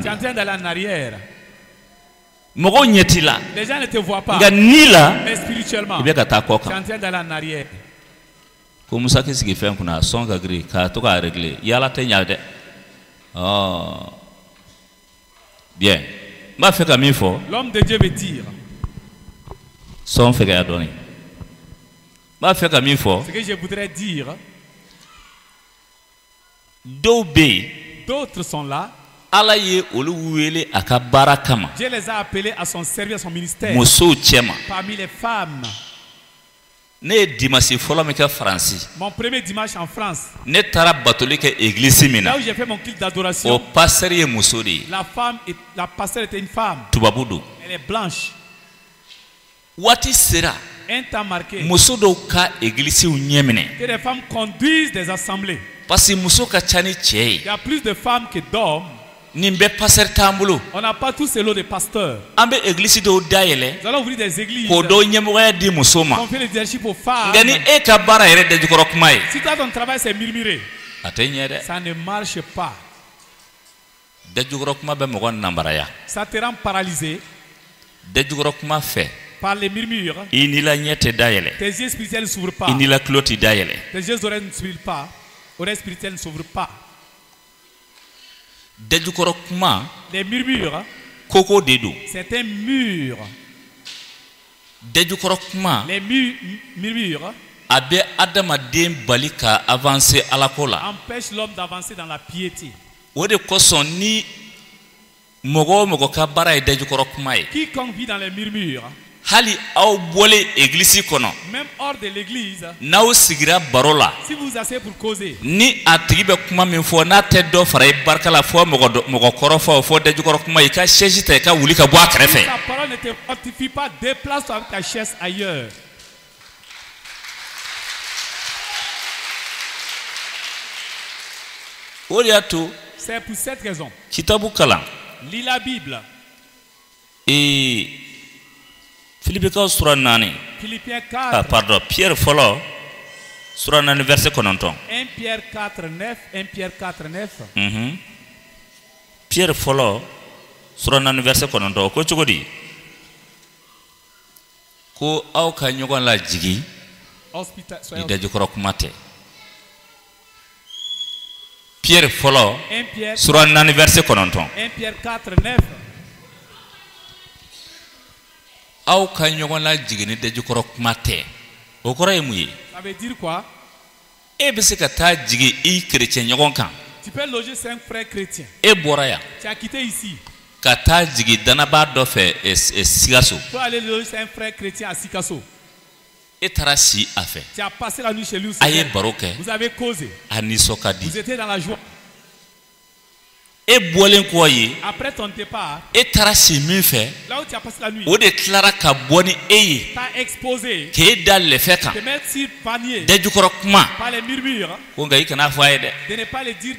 es en train d'aller en arrière. Les gens ne te voient pas, mais spirituellement, tu es en train d'aller en arrière. Oh. Bien. L'homme de Dieu veut dire. Ce que je voudrais dire. D'autres sont là. Dieu les a appelés à son service, à son ministère. Parmi les femmes. Mon premier dimanche en France. Là où j'ai fait mon culte d'adoration. La pasteur était une femme. Elle est blanche. Un temps marqué. Que les femmes conduisent des assemblées. Parce que il y a plus de femmes que d'hommes. On n'a pas tous ces lots de pasteurs. Nous allons ouvrir des églises. On fait le leadership aux femmes. Si toi ton travail c'est murmurer, ça ne marche pas. Ça te rend paralysé. Par les murmures. Tes yeux spirituels ne s'ouvrent pas. Tes yeux oreilles ne s'ouvrent pas. Oreilles spirituelles ne s'ouvrent pas. Les murmures, c'est un mur. Les murmures empêchent l'homme d'avancer dans la piété. Quiconque vit dans les murmures, même hors de l'église, si vous vous asseyez pour causer, sa parole ne te fortifie pas, déplace-toi avec ta chaise ailleurs. C'est pour cette raison. Lis la Bible. Et Philippiens 4. Pardon, Pierre follow. Sur un verset 9. 1 Pierre 4, 9. 1 Pierre 4, 9. Pierre follow. Sur un verset 9. Ko chugodi. Ko au ka nyogon la jigi. Ida jukoro kumate. Pierre follow. Sur un verset 9. 1 Pierre 4, 9. Ça veut dire quoi? Tu peux loger 5 frères chrétiens. Tu as quitté ici. Pour aller loger 5 frères chrétiens à Sikasso. Tu as passé la nuit chez lui. Vous avez causé. Vous étiez dans la joie. Après ton départ, là où tu as passé la nuit, tu as exposé, te mettre sur panier par les murmures, de ne pas le dire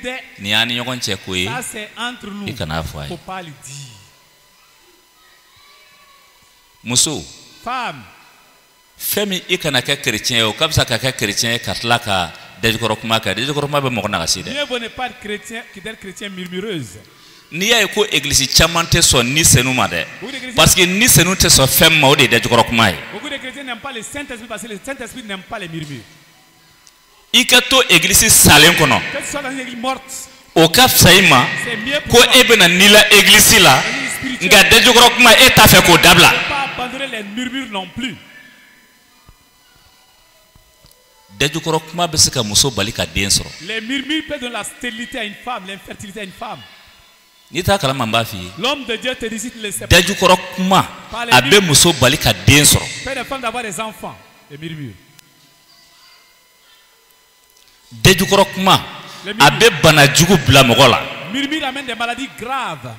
ça c'est entre nous, il ne faut pas le dire. Femme, mieux vaut ne pas être chrétien que d'être chrétien murmureuse. Parce que ni senu te so femme ma ode de jukorokumai. Beaucoup de chrétiens n'aiment pas le Saint-Esprit parce que le Saint-Esprit n'aime pas les murmures. Ikato église salen kono. Que ce soit dans une église morte. O kap saima ko ebena nila église la nga de jukorokuma eta fe ko dabla. Pas abandonner les murmures non plus. Les murmures peuvent donner la stérilité à une femme, l'infertilité à une femme. L'homme de Dieu te décide de laisser. Père de femme d'avoir des enfants. Les murmures. Murmure amène des maladies graves.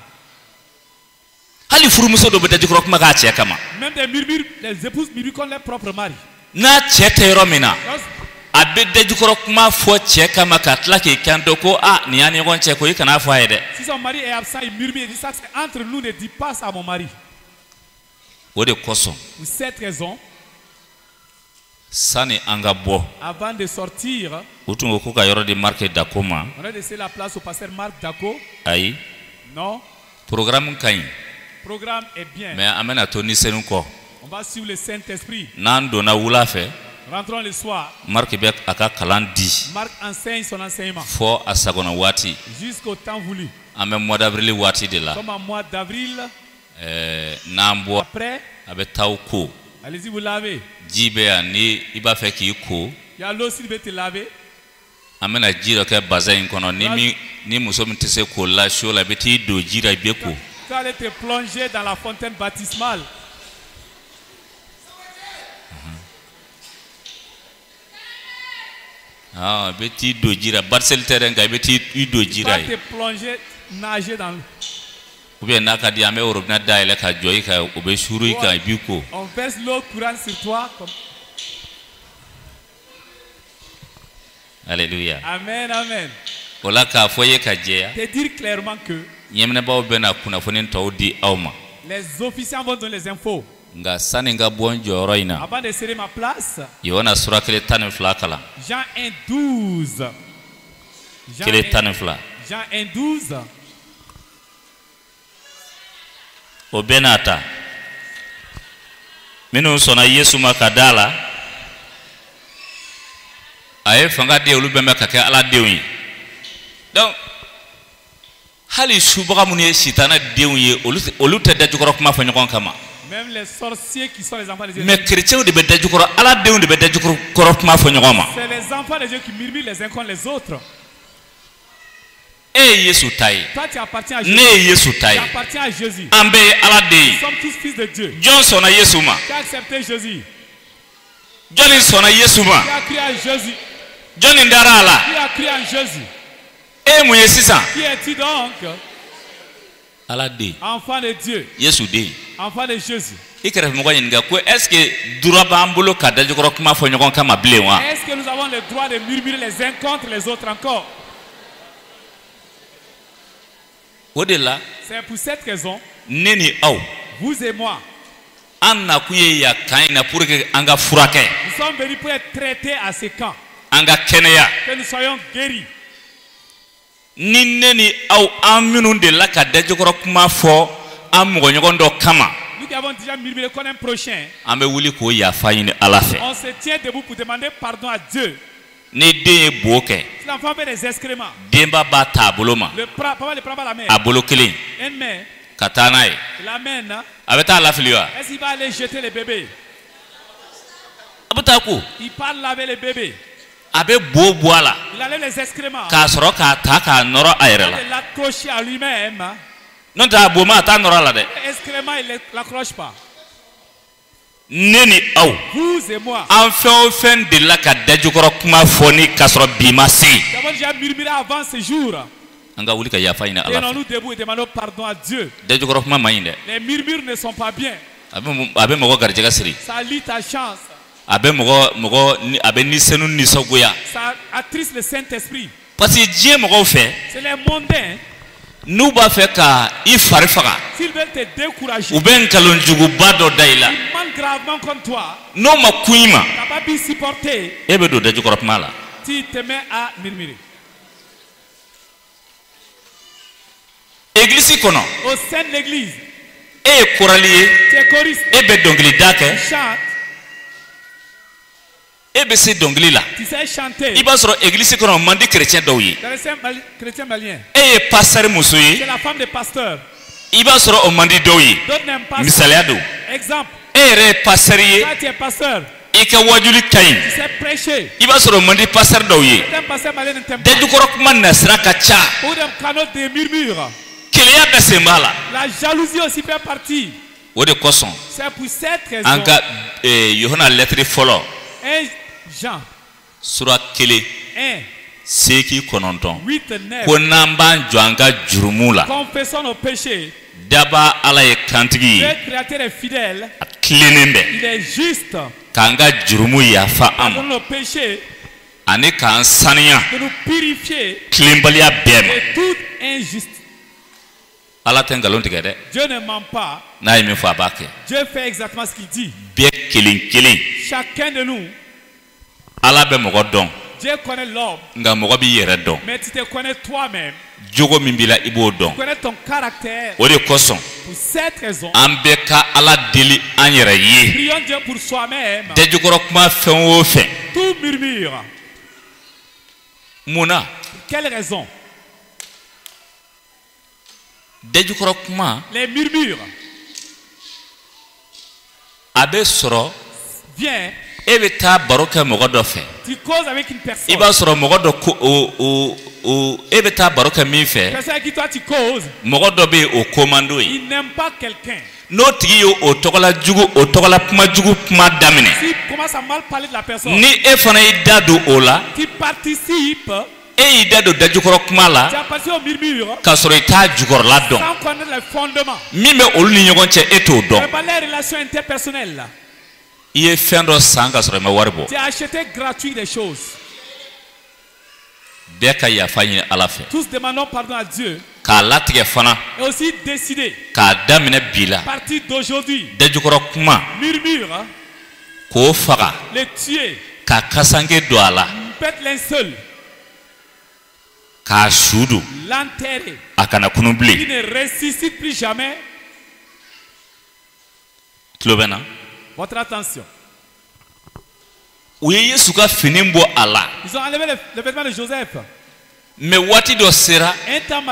Même des murmures, les épouses murmurent contre leur propre mari. Si son mari est absent, il murmure, il dit ça c'est entre nous, ne dis pas ça à mon mari. Pour cette raison, avant de sortir, on a laissé la place au pasteur Marc Dako. Non. Programme est bien. Mais on va suivre le Saint-Esprit. Rentrons le soir. Marc enseigne son enseignement. Jusqu'au temps voulu. Comme en mois d'avril. Après. Allez-y, vous lavez. Il y a l'eau s'il veut te laver. ni muso min tɛ se k'o la so la i bɛ t'i don ji la i bɛ ko. Tu allais te plonger dans la fontaine baptismale. Ah, i bɛ t'i don ji la bariseli tɛ dɛ nka i bɛ t'i don ji la ye. Tu vas te plonger, nager dans l'eau. Ou bien n'a ka di an bɛ robinet dayɛlɛ ka jɔ i kan o bɛ suru i kan i b'i ko. On verse l'eau courante sur toi. Alléluia. Amen, amen. O la k'a fɔ i ye ka jɛya. Te dire clairement que ɲɛminɛbaw bɛ na kunnafoni tɔw di aw ma. Les officiants vont donner les infos. Nka sani n ka bɔ n jɔyɔrɔ in na. Avant de céder ma place. Yohana sura 1:12 kalan. Jean 1:12. 1:12. Jean 1:12. O bɛɛ n'a ta minnu sɔnna Yesu ma ka da la a ye fanga di olu bɛɛ ma ka kɛ Ala denw ye. Donc hali subaga minnu ye sitana denw ye olu tɛ dajukɔrɔ kuma fɔ ɲɔgɔn kama. Même les sorciers qui sont les enfants de Dieu. Mais chrétiens de bɛ dajukɔrɔ Ala denw de bɛ dajukɔrɔ kuma fɔ ɲɔgɔn ma. C'est les enfants de Dieu qui murmurent les uns contre les autres. E ye Yesu ta ye. Toi tu appartiens à Jésus. Ne ye Yesu ta ye. Tu appartiens à Jésus. An bɛɛ ye Ala den ye. Nous sommes tous fils de Dieu. Jɔn sɔnna Yesu ma. Tu as accepté Jésus. Jɔnni sɔnna Yesu ma. Tu as cru à Jésus. Jɔnni dara a la. Tu as cru en Jésus. E mun ye sisan. Qui es-tu donc? Ala den. Enfant de Dieu. Yesu den. Enfant de Jésus. I kɛrɛfɛ mɔgɔ ɲininka ko est-ce que droit b'an bolo ka dajukɔrɔ kuma fɔ ɲɔgɔn kama bilen wa? Est-ce que nous avons le droit de murmurer les uns contre les autres encore? O de la. C'est pour cette raison. Ne ni aw. Vous et moi. An nakun ye yan kan in na pour que an ka furakɛ. Nous sommes venus pour être traités à ce camp. An ka kɛnɛya. Que nous soyons guéris. Ni ne ni aw an minnu de la ka dajukɔrɔ kuma fɔ an mɔgɔɲɔgɔn dɔ kama. Nous qui avons déjà murmuré contre un prochain. An bɛ wuli k'o yafa ɲini Ala fɛ. On se tient debout pour demander pardon à Dieu. Ni den ye bo kɛ. Si l'enfant fait des excréments. Denba b'a ta a bolo ma. Le papa le prend par la main. A bolo kelen. Une main. Ka taa n'a ye. Il l'amène. A bɛ taa lafili wa? Est-ce qu'il va aller jeter le bébé? A bɛ taa ko. Il part laver le bébé. A bɛ bo bɔ a la. Il enlève les excréments. K'a sɔrɔ k'a ta k'a nɔrɔ a yɛrɛ la. Il l'accroche à lui-même. N'o tɛ a bo ma a t'a nɔrɔ a la dɛ. Excrément il ne l'accroche pas. Ne ni aw. Vous et moi. An fɛn o fɛn de la ka dajukɔrɔ kuma fɔ ni k'a sɔrɔ bi ma se. Nous avons déjà murmuré avant ce jour. An ka wuli ka yafa ɲini Ala fɛ. Tenons-nous debout et demandons pardon à Dieu. Dajukɔrɔ kuma man ɲi dɛ. Les murmures ne sont pas bien. A bɛ mɔgɔ garijɛgɛ siri. Ça lit ta chance. A bɛ mɔgɔ a bɛ nisɛnu nisɔngoya. Ça attriste le Saint-Esprit. Parce que diɲɛ mɔgɔw fɛ. C'est les mondains. N'u b'a fɛ ka i fari faga. S'ils veulent te décourager. U bɛ nkalonjuguba dɔ da i la. Ils mentent gravement contre toi. N'o ma kun i ma. T'as pas pu supporter. E bɛ don dajukɔrɔ kuma la. Tu te mets à murmurer. Église kɔnɔ. Au sein de l'église. E ye korali ye. Tu es choriste. E bɛ dɔnkilida kɛ. Chante. E bɛ se dɔnkili la. Tu sais chanter. I b'a sɔrɔ église kɔnɔ man di chrétien dɔw ye. Dans les chrétiens maliens. E ye pasteur muso ye. C'est la femme de pasteur. I b'a sɔrɔ o man di dɔw ye. D'autres n'aiment pas. Misaliya don. Exemple. E yɛrɛ ye pasteur ye. Toi tu es pasteur. I ka wajuli ka ɲi. Tu sais prêcher. I b'a sɔrɔ o man di pasteur dɔw ye. Certains pasteurs maliens ne t'aiment pas. Dajukɔrɔ kuma nasira ka ca. Pour des canaux de murmures. Keleya bɛ sen b'a la. La jalousie aussi fait partie. O de kosɔn. C'est pour cette raison. An ka Yohana lettre fɔlɔ. 1 Jean. Sura 1. 8-9. 8-9. Ko n'an b'an jɔ an ka jurumu la. Confessons nos péchés. Daba Ala ye kantigi ye. Le Créateur est fidèle. A tilennen bɛ. Il est juste. K'an ka jurumu yafa an ma. Pour nos péchés. Ani k'an saniya. De nous purifier. Tilenbaliya bɛɛ ma. De toute injustice. Ala tɛ nkalon tigɛ dɛ. Dieu ne ment pas. N'a ye min fɔ a b'a kɛ. Dieu fait exactement ce qu'il dit. Bɛɛ kelen kelen. Chacun de nous. Ala bɛ mɔgɔ dɔn. Dieu connaît l'homme. Nka mɔgɔ b'i yɛrɛ dɔn. Mais tu te connais toi-même. Jogo min b'i la i b'o dɔn. Tu connais ton caractère. O de kosɔn. Pour cette raison. An bɛɛ ka Ala deli an yɛrɛ ye. Prions Dieu pour soi-même. Dajukɔrɔ kuma fɛn o fɛn. Tout murmure. Munna. Pour quelle raison? Dajukɔrɔ kuma. Les murmures. A bɛ sɔrɔ. Viens. e be taa baro kɛ mɔgɔ dɔ fɛ. Tu causes avec une personne. I b'a sɔrɔ mɔgɔ dɔ ko o e be taa baro kɛ min fɛ. Personne avec qui toi tu causes. Mɔgɔ dɔ be o komando ye. Il n'aime pas quelqu'un. N'o tigi ye o tɔgɔla jugu o tɔgɔla kuma jugu kuma daminɛ. Si commence à mal parler de la personne. Ni e fana y'i da don o la. Tu participes. E y'i da don dajukɔrɔ kuma la. Tu as passé au murmure. K'a sɔrɔ i t'a jukɔrɔla dɔn. Sans connaître les fondements. Min bɛ olu ni ɲɔgɔn cɛ e t'o dɔn. Mais pas les relations interpersonnelles là. I ye fɛn dɔ san k'a sɔrɔ i ma wari bɔ. Tu as acheté gratuit des choses. Bɛɛ ka yafa ɲini Ala fɛ. Tous demandons pardon à Dieu. K'a latigɛ fana. Et aussi décider. K'a daminɛ bi la. À partir d'aujourd'hui. Dajukɔrɔ kuma. Murmure. K'o faga. Les tuer. K'a kasange don a la. Pète linceul. K'a su don. L'enterrer. A kana kunu bilen. Il ne ressuscite plus jamais. Tulo bɛ na. Votre attention. U ye Yesu ka fini bɔ a la. Ils ont enlevé les vêtements de Joseph. Mais waati dɔ sera.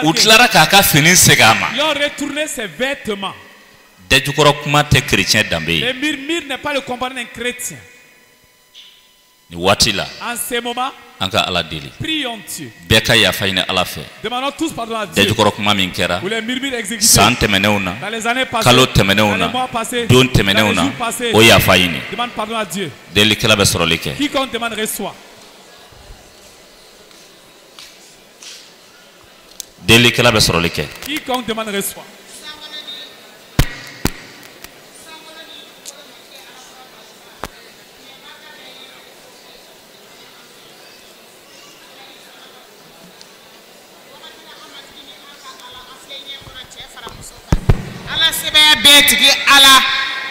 U tilara k'a ka fini segin a ma. Ils ont retourné ses vêtements. Dajukɔrɔ kuma tɛ chrétien danbe ye. Le murmure n'est pas le comportement d'un chrétien. Ni waati la. En ce moment. An ka Ala deli. Prions Dieu. Bɛɛ ka yafa ɲini Ala fɛ. Demandons tous pardon à Dieu. Dajukɔrɔ kuma min kɛra. Pour les murmures exécutés. San tɛmɛnenw na. Dans les années passées. Kalo tɛmɛnenw na. Dans les mois passés. Don tɛmɛnenw na. O yafa ɲini. Demande pardon à Dieu. Delikɛla bɛ sɔrɔli kɛ. Quiconque demande reçoit. Delikɛla bɛ sɔrɔli kɛ. Quiconque demande reçoit. Ala sɛbɛya bɛɛ tigi Ala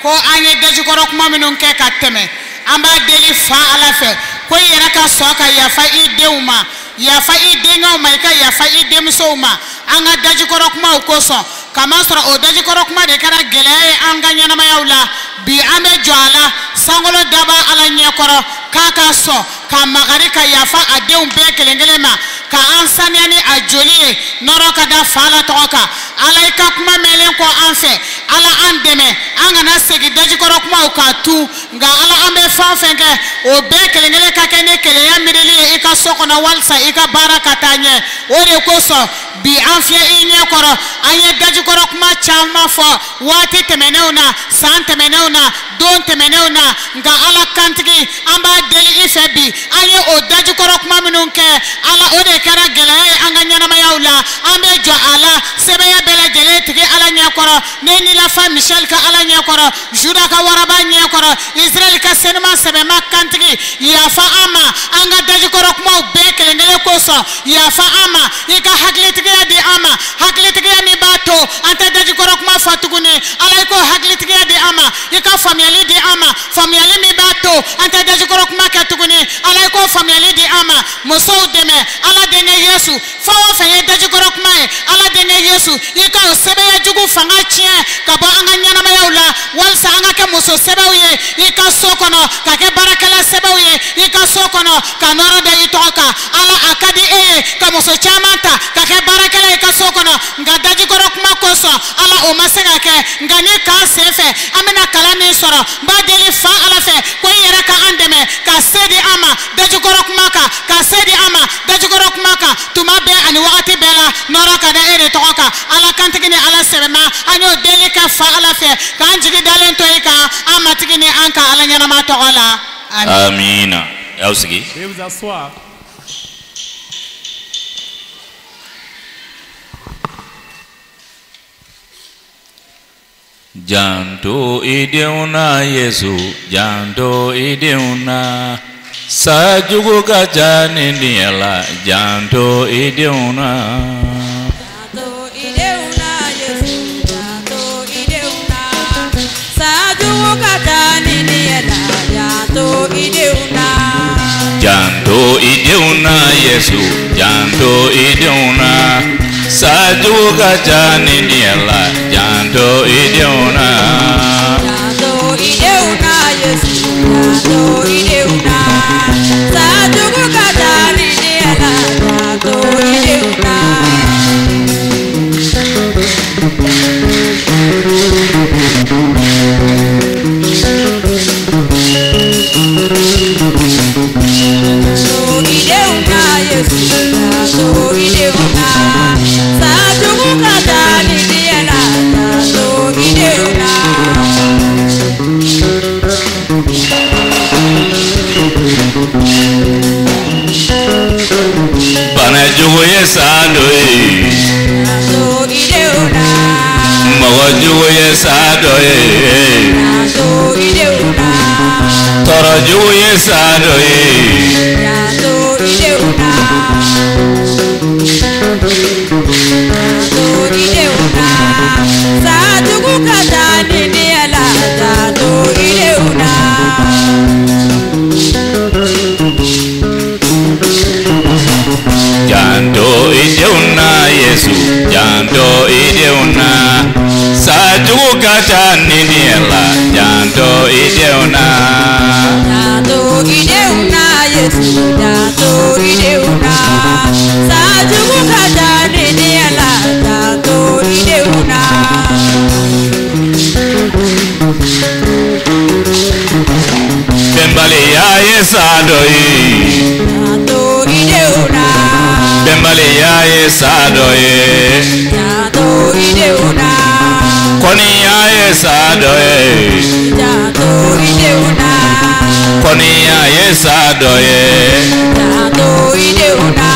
ko an ye dajukɔrɔ kuma minnu kɛ ka tɛmɛ an b'a deli fa Ala fɛ ko i yɛrɛ ka sɔn ka yafa i denw ma yafa i denkɛw ma i ka yafa i denmusow ma an ka dajukɔrɔ kumaw kosɔn kamasɔrɔ o dajukɔrɔ kuma de kɛra gɛlɛya ye an ka ɲɛnamayaw la bi an bɛ jɔ a la sankolo daba Ala ɲɛkɔrɔ k'a ka sɔn ka makari ka yafa a denw bɛɛ kelen kelen ma ka an saniya ni a joli ye nɔrɔ ka da fa la tɔgɔ kan Ala i ka kuma mɛnlen kɔ an fɛ Ala an dɛmɛ an kana segin dajukɔrɔ kumaw k'a tu nka Ala an bɛ fɛn o fɛn kɛ o bɛɛ kelen kelen ka kɛ ni kelenya miirili ye i ka so kɔnɔ walisa i ka baara ka taa ɲɛ o de kosɔn bi an filɛ i ɲɛkɔrɔ an ye dajukɔrɔ kuma caman fɔ waati tɛmɛnenw na san tɛmɛnenw na don tɛmɛnenw na nka Ala kantigi an b'a deli i fɛ bi an ye o dajukɔrɔ kuma minnu kɛ Ala o de kɛra gɛlɛya ye an ka ɲɛnamayaw la an bɛ jɔ a la sɛbɛya bɛɛ lajɛlen tigi Ala ɲɛkɔrɔ ne ni lafa Michel ka Ala ɲɛkɔrɔ Juda ka waraba ɲɛkɔrɔ Israel ka senima sɛbɛma kantigi yafa an ma an ka dajukɔrɔ kumaw bɛɛ kelen kelen kosɔn yafa an ma i ka hakilitigiya di an ma hakilitigiya min b'a to an tɛ dajukɔrɔ kuma fɔ tuguni Ala i ko hakilitigiya di an ma i ka faamuyali di an ma faamuyali min b'a to an tɛ dajukɔrɔ kuma kɛ tuguni Ala i ko faamuyali di an ma musow dɛmɛ Ala denkɛ Yesu fɛn o fɛn ye dajukɔrɔ kuma ye Ala denkɛ Yesu i ka o sɛbɛya jugu fanga tiɲɛ ka bɔ an ka ɲɛnamayaw la walisa an ka kɛ muso sɛbɛw ye i ka so kɔnɔ ka kɛ baarakɛla sɛbɛw ye i ka so kɔnɔ ka nɔrɔ da i tɔgɔ kan Ala a ka di e ye ka muso caman ta ka kɛ baarakɛla i ka so kɔnɔ nka dajukɔrɔ kuma kosɔn Ala o ma se ka kɛ nka ni kan sen fɛ an bɛna kalan min sɔrɔ n b'a deli fa Ala fɛ ko i yɛrɛ ka an dɛmɛ ka se di an ma dajukɔrɔ kuma kan ka se di an ma dajukɔrɔ kuma kan tuma bɛɛ ani wagati bɛɛ la nɔrɔ ka da e de tɔgɔ kan Ala kantigi ni Ala sɛbɛma an y'o deli kɛ fa Ala fɛ k'an jigi dalen to i kan an matigi ni an ka Ala ɲɛnama tɔgɔ la amina y'aw sigi Veuillez vous asseoir. Janto idenw na Yesu janto idenw na sajugu ka ca ni diɲɛ la janto idenw na Janto idenw na Yesu janto idenw na sajugu ka ca ni diɲɛ la janto idenw na janto idenw na Yesu janto idenw na sajugu ka ca ni diɲɛ la janto idenw na janto idenw na Yesu janto idenw na sajugu ka ca ni diɲɛ la janto idenw na jugo ye sadoye Jato ideuna Mogo jugo ye sadoye Jato ideuna Toro jugo ye sadoye Jato ideuna Jato ideuna Sajugu kata nini ala Jato ideuna Janto ideuna Yesu Janto ideuna Sajugu kata nini ala Janto ideuna Janto ideuna Yesu Janto ideuna Sajugu kata nini ala Janto ideuna Bembali ya yesadoye Janto ideuna Bembali ya yesadoye Janto ideuna Koni ya yesadoye Janto ideuna Koni ya yesadoye Janto ideuna